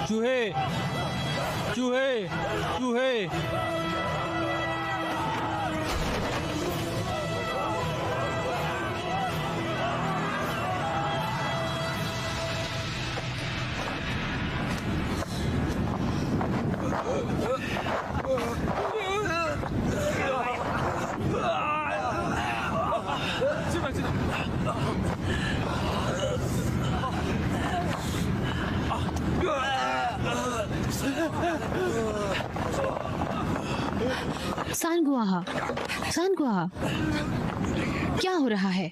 चूहे, चूहे, चूहे। सानगुआ, सानगुआ, क्या हो रहा है?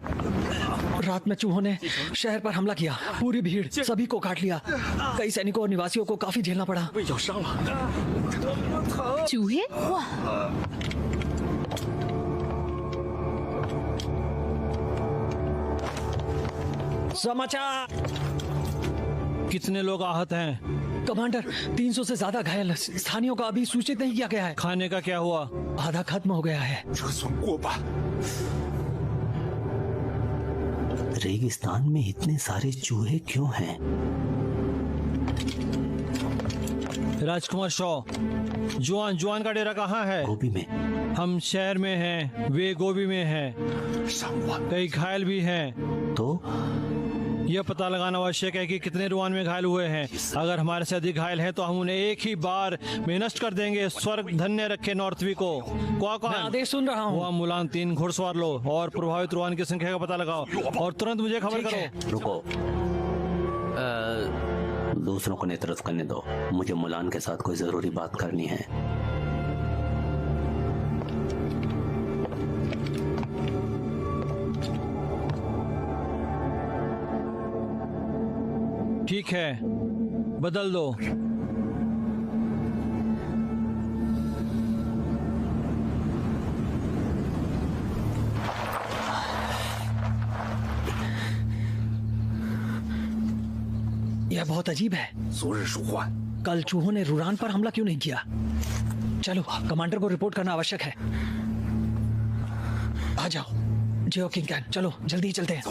रात में चूहों ने शहर पर हमला किया। पूरी भीड़, सभी को काट लिया। कई सैनिकों और निवासियों को काफी झेलना पड़ा। चूहे? समाचार। कितने लोग आहत हैं? कमांडर, 300 से ज्यादा घायल। स्थानियों का अभी सूचित नहीं किया गया है। खाने का क्या हुआ? आधा खत्म हो गया है। रेगिस्तान में इतने सारे चूहे क्यों हैं? राजकुमार शॉ, जुआन का डेरा कहाँ है? गोभी में। हम शहर में हैं, वे गोभी में हैं। कई घायल भी हैं। तो यह पता लगाना आवश्यक है कि कितने रुआन में घायल हुए हैं। अगर हमारे से अधिक घायल हैं तो हम उन्हें एक ही बार में नष्ट कर देंगे। स्वर्ग धन्य रखे नॉर्थवी को। मैं आदेश सुन रहा हूँ। वहाँ मुलान 3 घुड़सवार लो और प्रभावित रुआन की संख्या का पता लगाओ और तुरंत मुझे खबर करो। रुको, दूसरों को नेतृत्व करने दो। मुझे मुलान के साथ कोई जरूरी बात करनी है। ठीक है, बदल दो। यह बहुत अजीब है। 昨日鼠患， कल चूहों ने रुरान पर हमला क्यों नहीं किया? चलो, कमांडर को रिपोर्ट करना आवश्यक है। आ जाओ जियो किंगकैन, चलो जल्दी चलते हैं।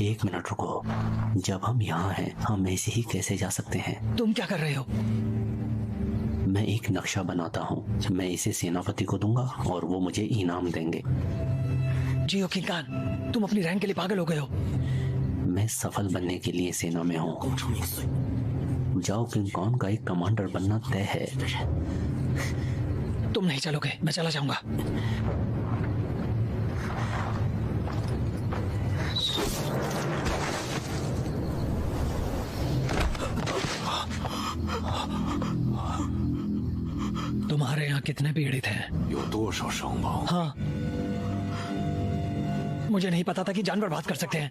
1 मिनट रुको, जब हम यहाँ हैं हम ऐसे ही कैसे जा सकते हैं? तुम क्या कर रहे हो? मैं एक नक्शा बनाता हूँ, मैं इसे सेनापति को दूंगा और वो मुझे इनाम देंगे। जियो किंगकैन, तुम अपनी रैंक के लिए पागल हो गए हो। मैं सफल बनने के लिए सेना में हूँ। 功成名遂。 जाओ किंग कॉन का एक कमांडर बनना तय है। तुम नहीं चलोगे, मैं चला जाऊंगा। तुम्हारे यहाँ कितने पीड़ित हैं? 有多少伤亡？ हाँ, मुझे नहीं पता था कि जानवर बात कर सकते हैं।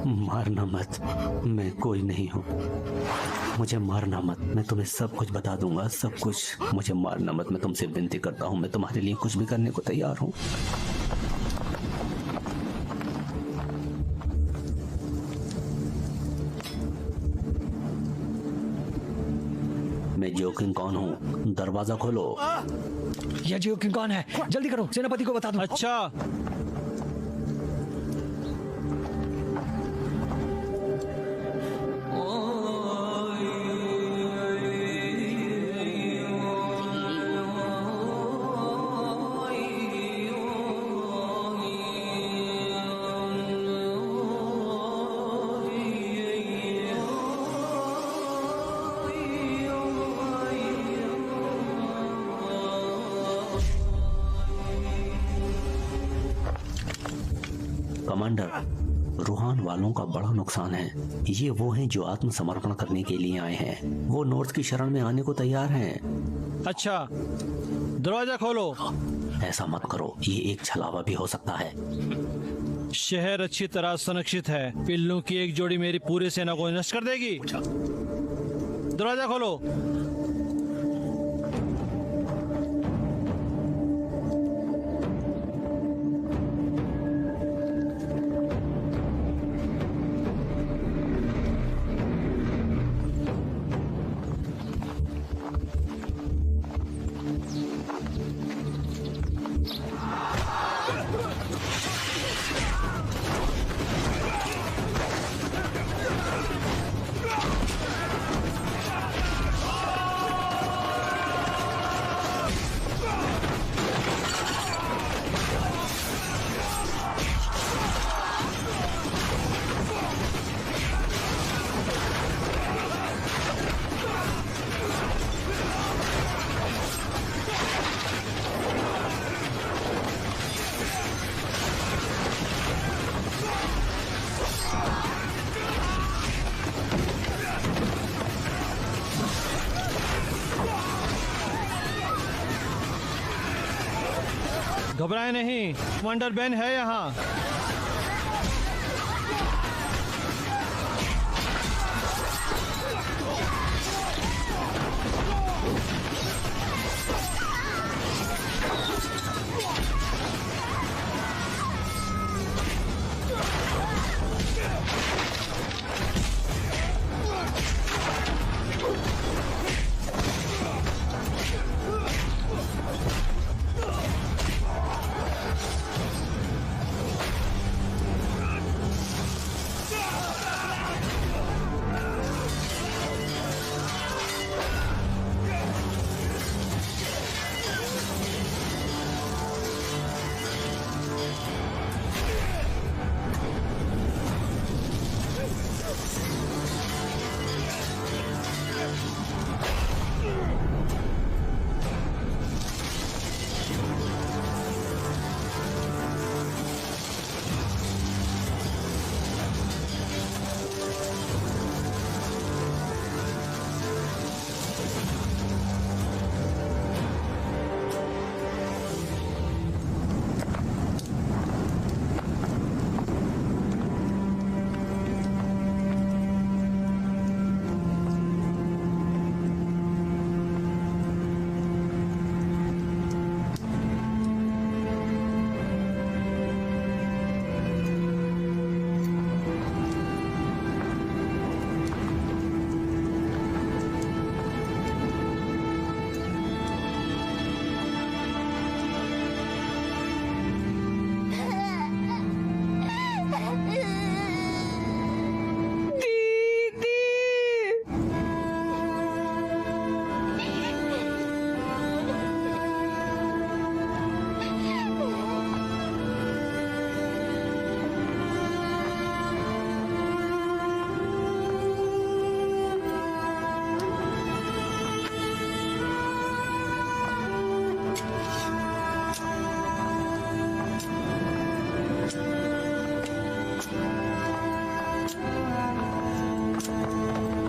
मारना मत, मैं कोई नहीं हूँ। मुझे मारना मत, मैं तुम्हें सब कुछ बता दूंगा, सब कुछ। मुझे मारना मत, मैं तुमसे विनती करता हूँ, मैं तुम्हारे लिए कुछ भी करने को तैयार हूँ। मैं जोकिंग कौन हूँ? दरवाजा खोलो। यह जियो किंग कौन है? जल्दी करो, सेनापति को बता दो। अच्छा, कमांडर, रूहान वालों का बड़ा नुकसान है। ये वो हैं जो आत्मसमर्पण करने के लिए आए हैं। वो नॉर्थ की शरण में आने को तैयार हैं। अच्छा, दरवाजा खोलो। ऐसा मत करो, ये एक छलावा भी हो सकता है। शहर अच्छी तरह संरक्षित है। पिल्लों की एक जोड़ी मेरी पूरी सेना को नष्ट कर देगी। दरवाजा खोलो। घबराए नहीं, कमांडर बेन है यहाँ।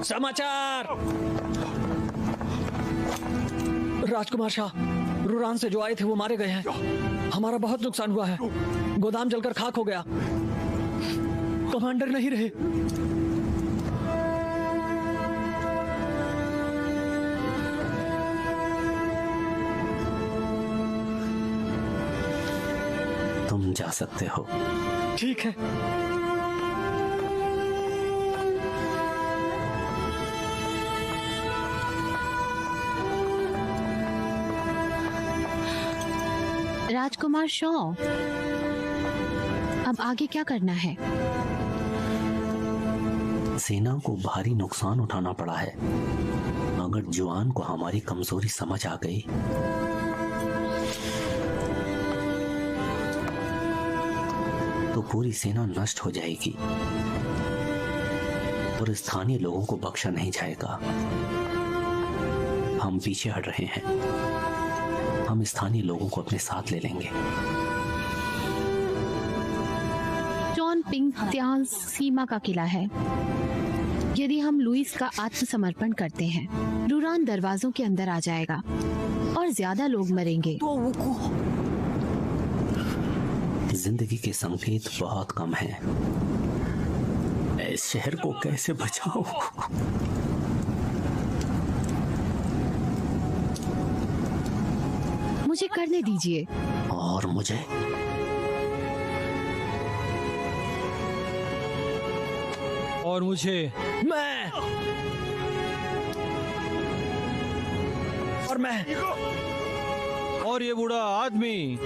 समाचार। राजकुमार शाह, रुरान से जो आए थे वो मारे गए हैं। हमारा बहुत नुकसान हुआ है। गोदाम जलकर खाक हो गया। कमांडर नहीं रहे। तुम जा सकते हो। ठीक है। राजकुमार शॉ, अब आगे क्या करना है? सेना को भारी नुकसान उठाना पड़ा है। अगर जुआन को हमारी कमजोरी समझ आ गई तो पूरी सेना नष्ट हो जाएगी और स्थानीय लोगों को बख्शा नहीं जाएगा। हम पीछे हट रहे हैं। हम स्थानीय लोगों को अपने साथ ले लेंगे। जॉन पिंग त्याल सीमा का किला है। यदि हम लुइस का आत्मसमर्पण करते हैं, रुरान दरवाजों के अंदर आ जाएगा और ज्यादा लोग मरेंगे। जिंदगी के संकेत बहुत कम हैं। इस शहर को कैसे बचाऊं? मुझे करने दीजिए। और मुझे? और मुझे? मैं। और मैं। और ये बूढ़ा आदमी।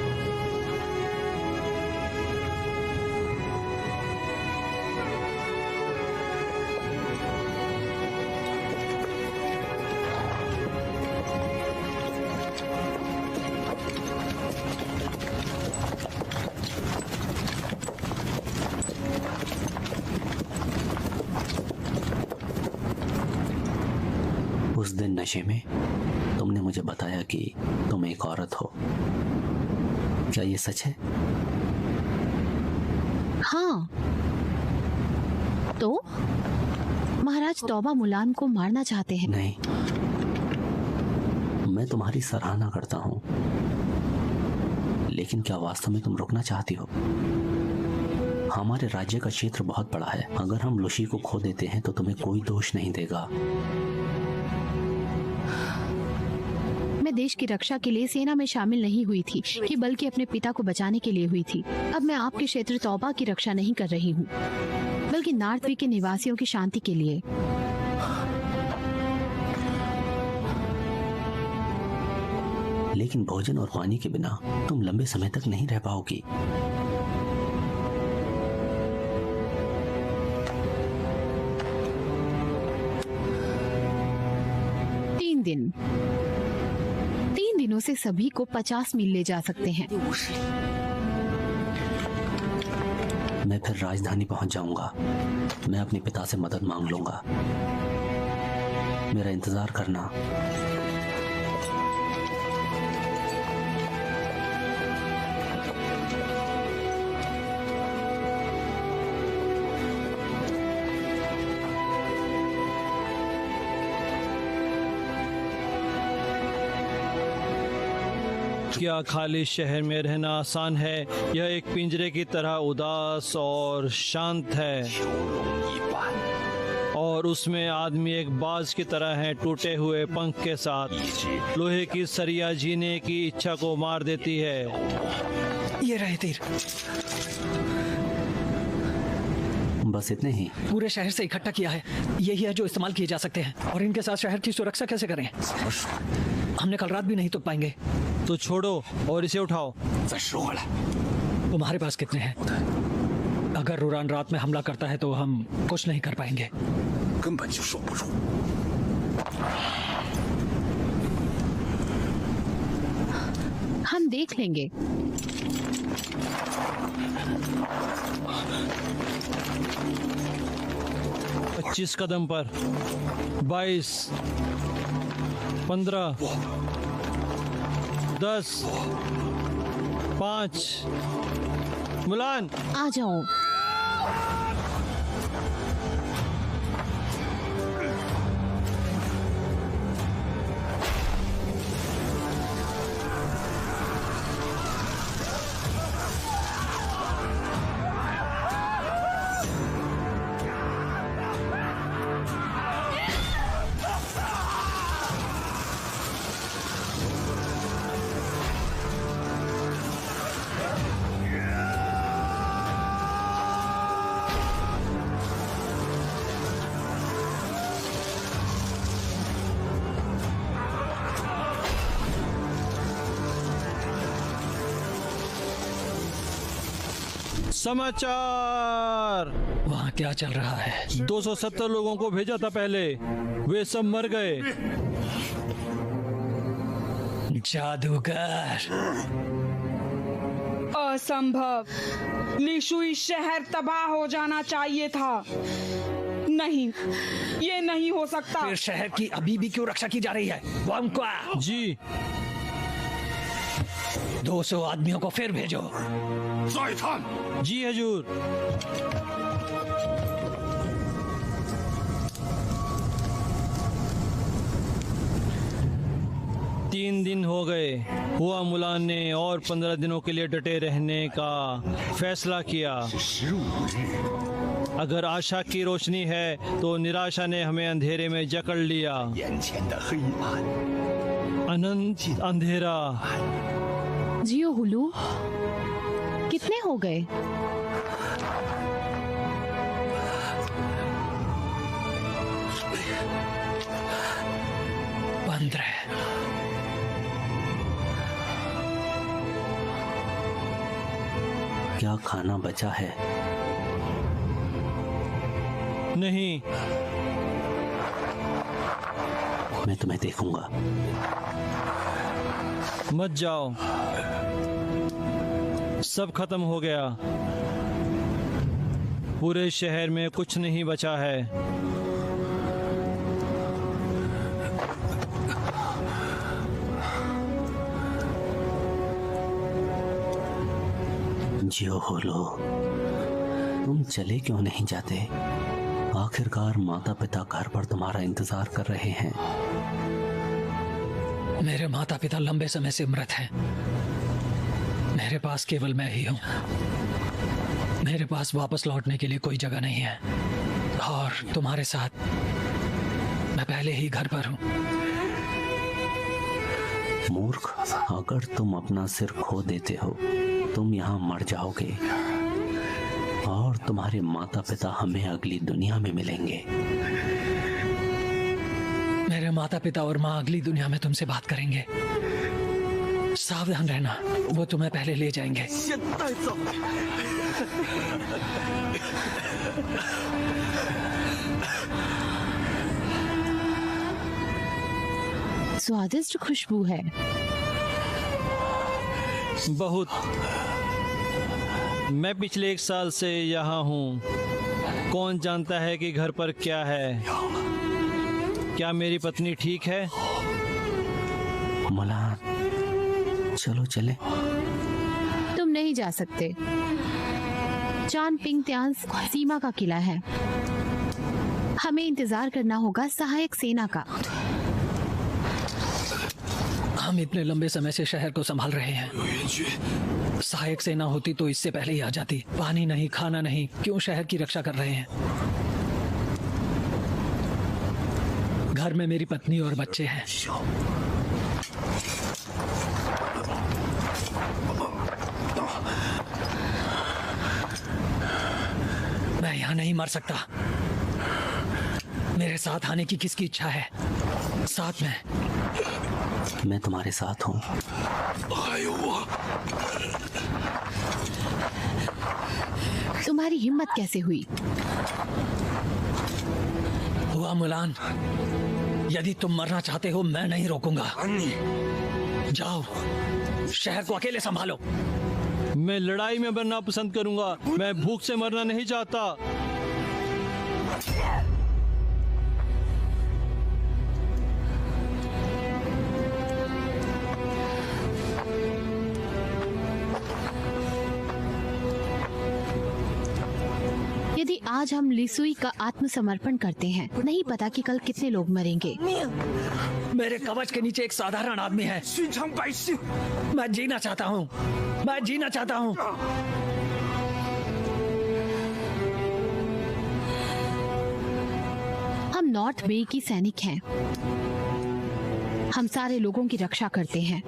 उस दिन नशे में तुमने मुझे बताया कि तुम एक औरत हो। क्या ये सच है? हाँ। तो महाराज तौबा मुलान को मारना चाहते हैं? नहीं, मैं तुम्हारी सराहना करता हूं, लेकिन क्या वास्तव में तुम रुकना चाहती हो? हमारे राज्य का क्षेत्र बहुत बड़ा है। अगर हम लुशी को खो देते हैं तो तुम्हें कोई दोष नहीं देगा। मैं देश की रक्षा के लिए सेना में शामिल नहीं हुई थी कि बल्कि अपने पिता को बचाने के लिए हुई थी। अब मैं आपके क्षेत्र तौबा की रक्षा नहीं कर रही हूँ, बल्कि नार्थवी के निवासियों की शांति के लिए। लेकिन भोजन और पानी के बिना तुम लंबे समय तक नहीं रह पाओगी। तीन दिनों से सभी को 50 मील ले जा सकते हैं। मैं फिर राजधानी पहुंच जाऊंगा। मैं अपने पिता से मदद मांग लूंगा। मेरा इंतजार करना। क्या खाली शहर में रहना आसान है? यह एक पिंजरे की तरह उदास और शांत है, और उसमें आदमी एक बाज की तरह है, टूटे हुए पंख के साथ। लोहे की सरिया जीने की इच्छा को मार देती है। ये रहे तीर। बस इतने ही? पूरे शहर से इकट्ठा किया है। यही है जो इस्तेमाल किए जा सकते हैं। और इनके साथ शहर की सुरक्षा कैसे करें? हमने कल रात भी नहीं तुक पाएंगे। तो छोड़ो और इसे उठाओ। तुम्हारे पास कितने हैं? अगर रुरान रात में हमला करता है तो हम कुछ नहीं कर पाएंगे। हम देख लेंगे। पच्चीस कदम पर 22, 15, 10, 5। मुलान, आ जाओ। समाचार। वहाँ क्या चल रहा है? 270 लोगों को भेजा था पहले, वे सब मर गए। जादूगर। असंभव। लिशुई शहर तबाह हो जाना चाहिए था। नहीं, ये नहीं हो सकता। फिर शहर की अभी भी क्यों रक्षा की जा रही है? वांगक्वा। जी 200 आदमियों को फिर भेजो। 再探， जी हजूर। तीन दिन हो गए। हुआ मुलान ने और 15 दिनों के लिए डटे रहने का फैसला किया। 15日， अगर आशा की रोशनी है तो निराशा ने हमें अंधेरे में जकड़ लिया। 眼前的黑暗， अनंत अंधेरा। जियो हुलू, कितने हो गए? बंद रहे। क्या खाना बचा है? नहीं, मैं तुम्हें देखूंगा। मत जाओ, सब खत्म हो गया। पूरे शहर में कुछ नहीं बचा है। जियो होलो, तुम चले क्यों नहीं जाते? आखिरकार माता पिता घर पर तुम्हारा इंतजार कर रहे हैं। मेरे माता पिता लंबे समय से मृत हैं। मेरे पास केवल मैं ही हूँ। मेरे पास वापस लौटने के लिए कोई जगह नहीं है। और तुम्हारे साथ मैं पहले ही घर पर हूँ। मूर्ख, अगर तुम अपना सिर खो देते हो तुम यहाँ मर जाओगे और तुम्हारे माता पिता हमें अगली दुनिया में मिलेंगे। मेरे माता पिता और माँ अगली दुनिया में तुमसे बात करेंगे। सावधान रहना, वो तुम्हें पहले ले जाएंगे। 先带走。 स्वादिष्ट खुशबू है। बहुत। मैं पिछले 1 साल से यहाँ हूँ। कौन जानता है कि घर पर क्या है? क्या मेरी पत्नी ठीक है? मुलान, चलो चले। तुम नहीं जा सकते। चांद पिंग त्यान सीमा का किला है। हमें इंतजार करना होगा सहायक सेना का। हम इतने लंबे समय से शहर को संभाल रहे हैं। 有援军， सहायक सेना होती तो इससे पहले ही आ जाती। पानी नहीं, खाना नहीं, क्यों शहर की रक्षा कर रहे हैं? घर में मेरी पत्नी और बच्चे हैं। मैं यहाँ नहीं मर सकता। मेरे साथ आने की किसकी इच्छा है? साथ में। मैं तुम्हारे साथ हूँ। 还有我， तुम्हारी हिम्मत कैसे हुई? हुआ मुलान, यदि तुम मरना चाहते हो मैं नहीं रोकूंगा। 你 जाओ, शहर को अकेले संभालो। मैं लड़ाई में मरना पसंद करूंगा। मैं भूख से मरना नहीं चाहता। यदि आज हम लिसुई का आत्मसमर्पण करते हैं, नहीं पता कि कल कितने लोग मरेंगे। मेरे कवच के नीचे एक साधारण आदमी है। 寻常百姓， मैं जीना चाहता हूँ। मैं जीना चाहता हूँ। हम नॉर्थ बे की सैनिक हैं। हम सारे लोगों की रक्षा करते हैं।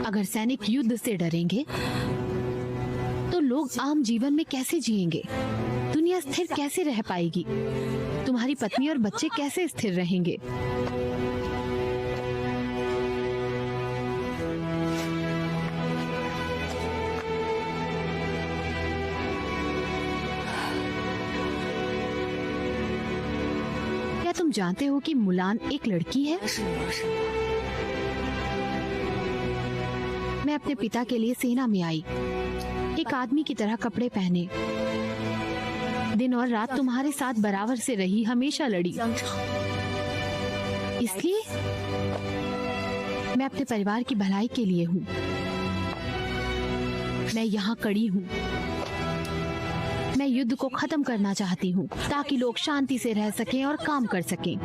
अगर सैनिक युद्ध से डरेंगे तो लोग आम जीवन में कैसे जिएंगे? दुनिया स्थिर कैसे रह पाएगी? तुम्हारी पत्नी और बच्चे कैसे स्थिर रहेंगे? तुम जानते हो कि मुलान एक लड़की है? मैं अपने पिता के लिए सेना में आई, एक आदमी की तरह कपड़े पहने, दिन और रात तुम्हारे साथ बराबर से रही, हमेशा लड़ी। इसलिए मैं अपने परिवार की भलाई के लिए हूँ। मैं यहाँ कड़ी हूँ। मैं युद्ध को खत्म करना चाहती हूँ ताकि लोग शांति से रह सकें और काम कर सकें।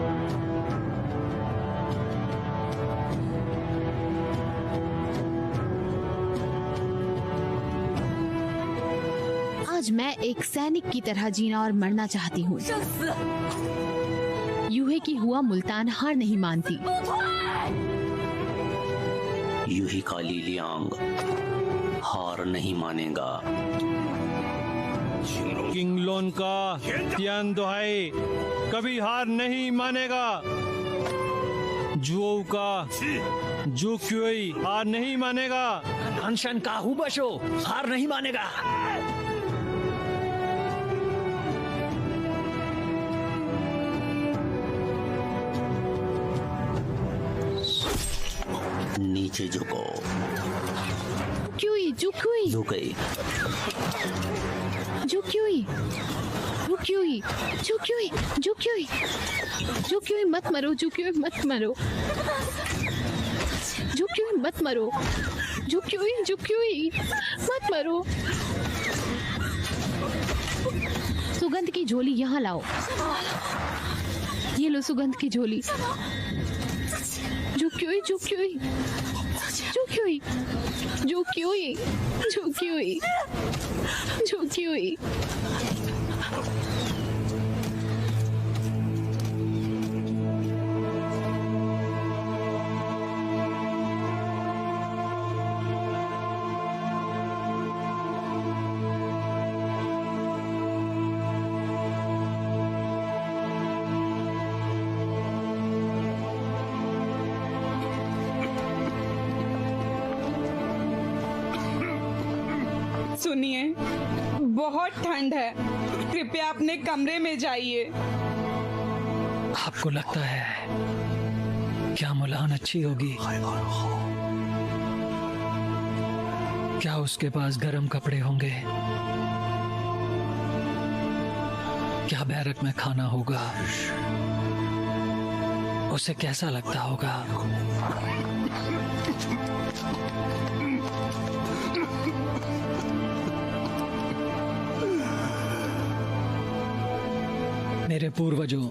आज मैं एक सैनिक की तरह जीना और मरना चाहती हूँ। यूहे की हुआ मुल्तान हार नहीं मानती। यूही का ली लियांग हार नहीं मानेगा। किंगलोन का तियान दोहाई कभी हार नहीं मानेगा। जुओ का जू क्योई हार नहीं मानेगा। अनशन का हुबशो हार नहीं मानेगा। नीचे झुको। क्योई जुक्योई झुक गई। जुक्योई जुक्योई जुक्योई जुक्योई जुक्योई मत मरो, जुक्योई मत मरो, जुक्योई मत मरो, जुक्योई जुक्योई मत मरो। सुगंध की झोली यहाँ लाओ। ये लो सुगंध की झोली। जुक्योई जुक्योई जुक्योई जुक्योई जुक्योई जुक्योई। सुनिए, बहुत ठंड है, कृपया अपने कमरे में जाइए। आपको लगता है क्या मुलान अच्छी होगी? क्या उसके पास गर्म कपड़े होंगे? क्या बैरक में खाना होगा? उसे कैसा लगता होगा? मेरे पूर्वजों,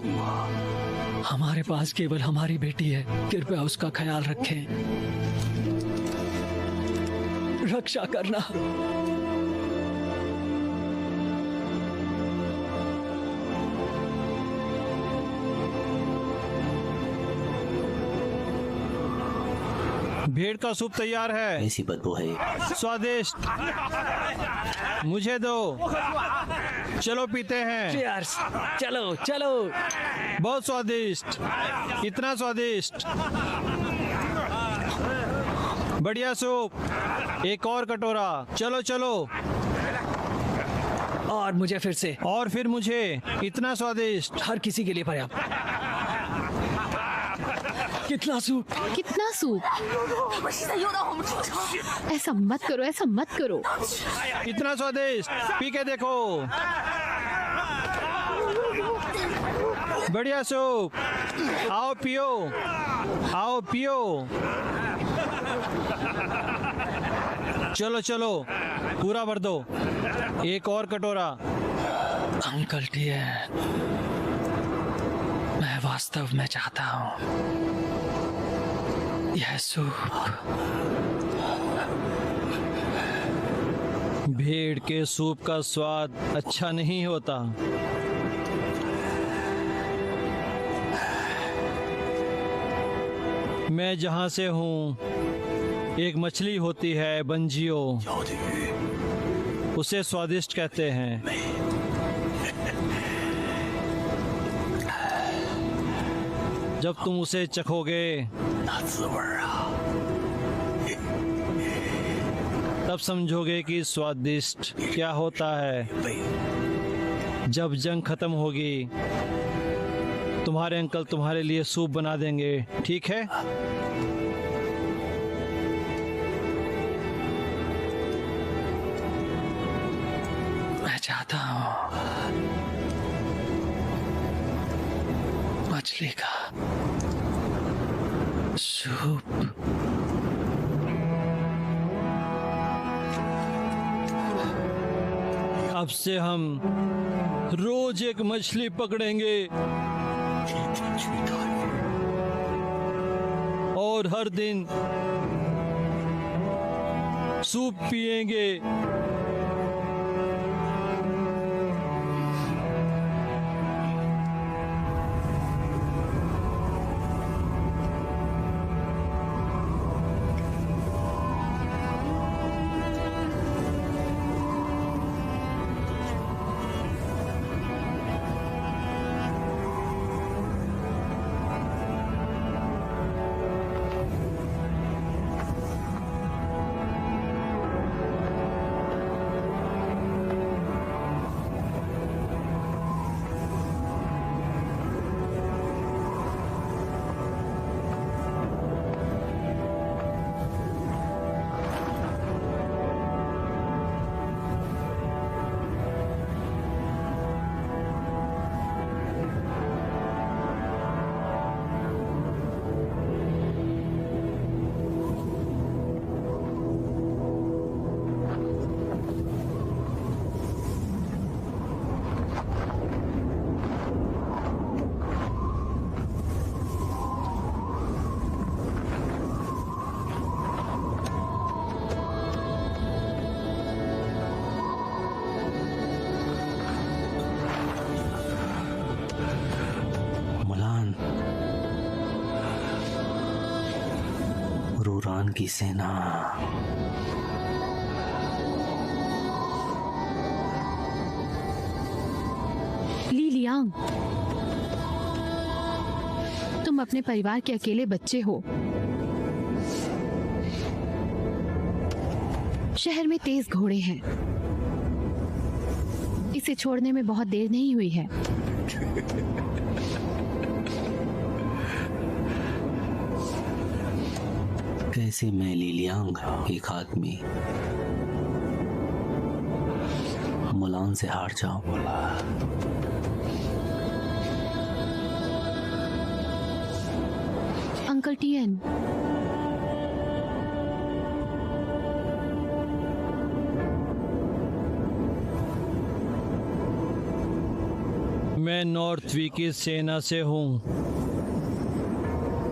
हमारे पास केवल हमारी बेटी है, कृपया उसका ख्याल रखें, रक्षा करना। भेड़ का सूप तैयार है। ऐसी बदबू है। स्वादिष्ट, मुझे दो। चलो पीते हैं। Cheers! चलो चलो। बहुत स्वादिष्ट, इतना स्वादिष्ट, बढ़िया सूप। एक और कटोरा। चलो चलो। और मुझे फिर से। और फिर मुझे। इतना स्वादिष्ट। हर किसी के लिए पर्याप्त। कितना सूप? कितना सूप? ऐसा मत करो, ऐसा मत करो। इतना स्वादिष्ट, पी के देखो। बढ़िया सूप। आओ पियो, आओ पियो। चलो चलो, पूरा भर दो। एक और कटोरा। अंकल डियर, मैं वास्तव में चाहता हूँ यह सूप। भेड़ के सूप का स्वाद अच्छा नहीं होता। मैं जहाँ से हूँ, एक मछली होती है बंजियो, उसे स्वादिष्ट कहते हैं। जब तुम उसे चखोगे तब समझोगे कि स्वादिष्ट क्या होता है। जब जंग खत्म होगी तुम्हारे अंकल तुम्हारे लिए सूप बना देंगे, ठीक है? मैं चाहता हूँ मछली का सूप। अब से हम रोज एक मछली पकड़ेंगे और हर दिन सूप पिएंगे। रूरान की सेना ली लियांग, तुम अपने परिवार के अकेले बच्चे हो। शहर में तेज घोड़े हैं, इसे छोड़ने में बहुत देर नहीं हुई है। कैसे मैं ली लियांग, एक आदमी, मुलान से हार जाऊं? अंकल टियन, मैं नॉर्थ वी की सेना से हूँ।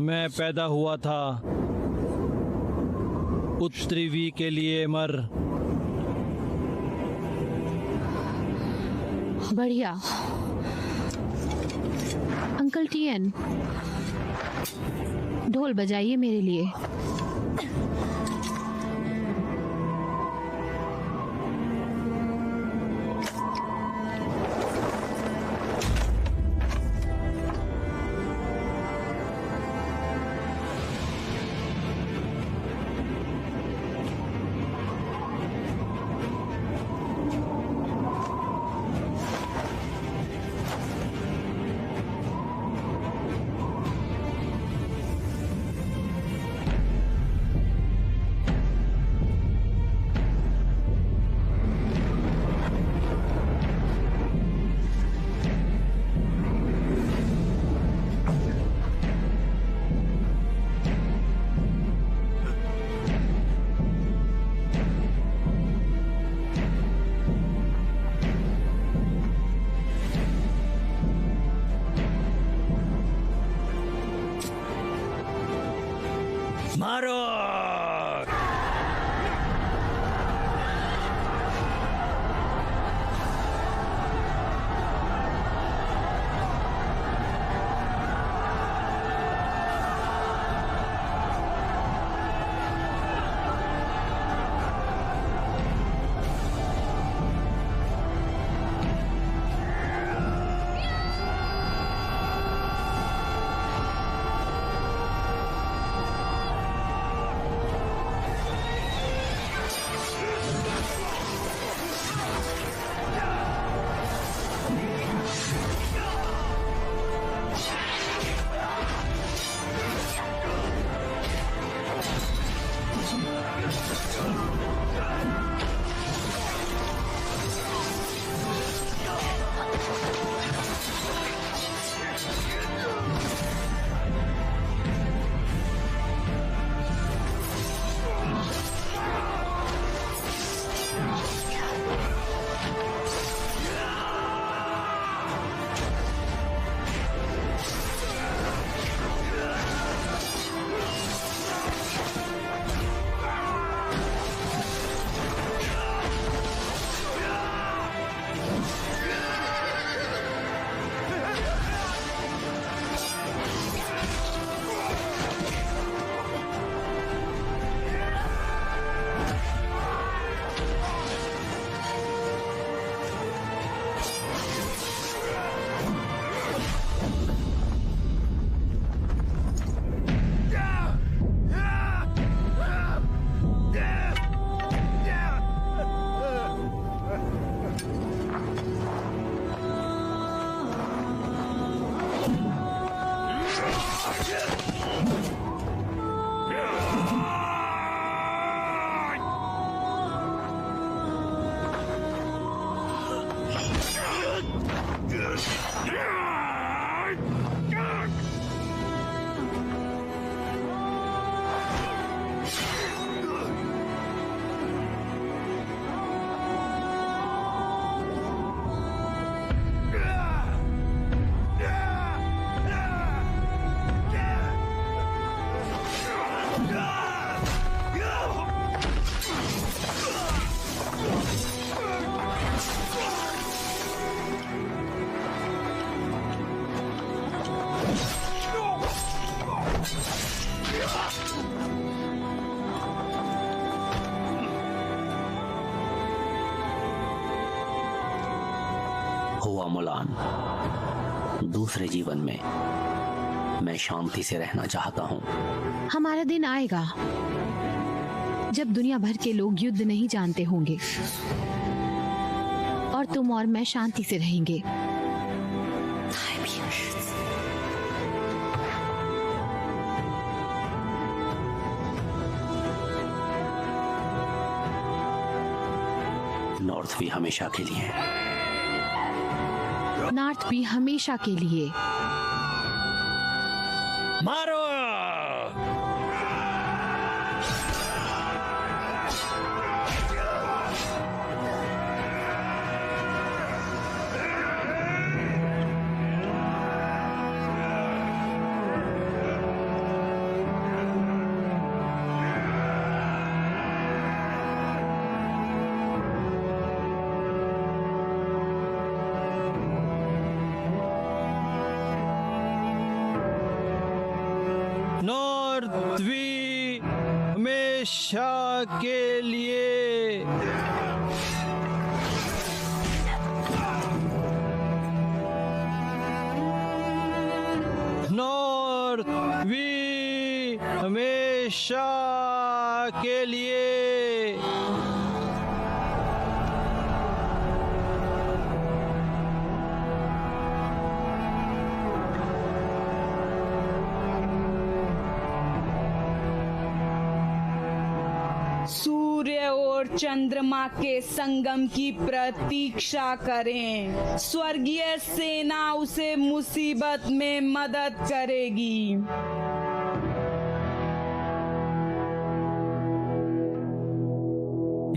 मैं पैदा हुआ था उत्तरी वी के लिए मर। बढ़िया। अंकल टियन, ढोल बजाइए मेरे लिए। हुआ मुलान, दूसरे जीवन में मैं शांति से रहना चाहता हूँ। हमारा दिन आएगा जब दुनिया भर के लोग युद्ध नहीं जानते होंगे और तुम और मैं शांति से रहेंगे। नॉर्थ भी हमेशा के लिए, नॉर्थ भी हमेशा के लिए। मारो! नॉर्थ भी हमेशा के लिए। नॉर्थ भी हमेशा के लिए। सूर्य और चंद्रमा के संगम की प्रतीक्षा करें। स्वर्गीय सेना उसे मुसीबत में मदद करेगी।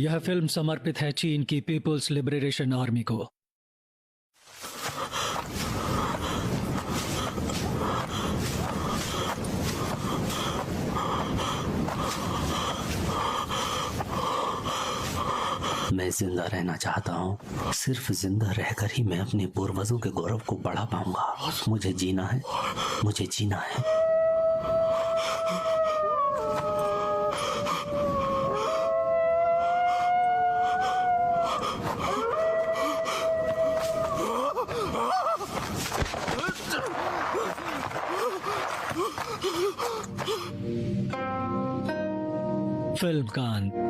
यह फिल्म समर्पित है चीन की पीपुल्स लिबरेशन आर्मी को। मैं जिंदा रहना चाहता हूँ। सिर्फ जिंदा रहकर ही मैं अपने पूर्वजों के गौरव को बढ़ा पाऊंगा। मुझे जीना है, मुझे जीना है। फिल्म का अंत।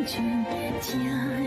君家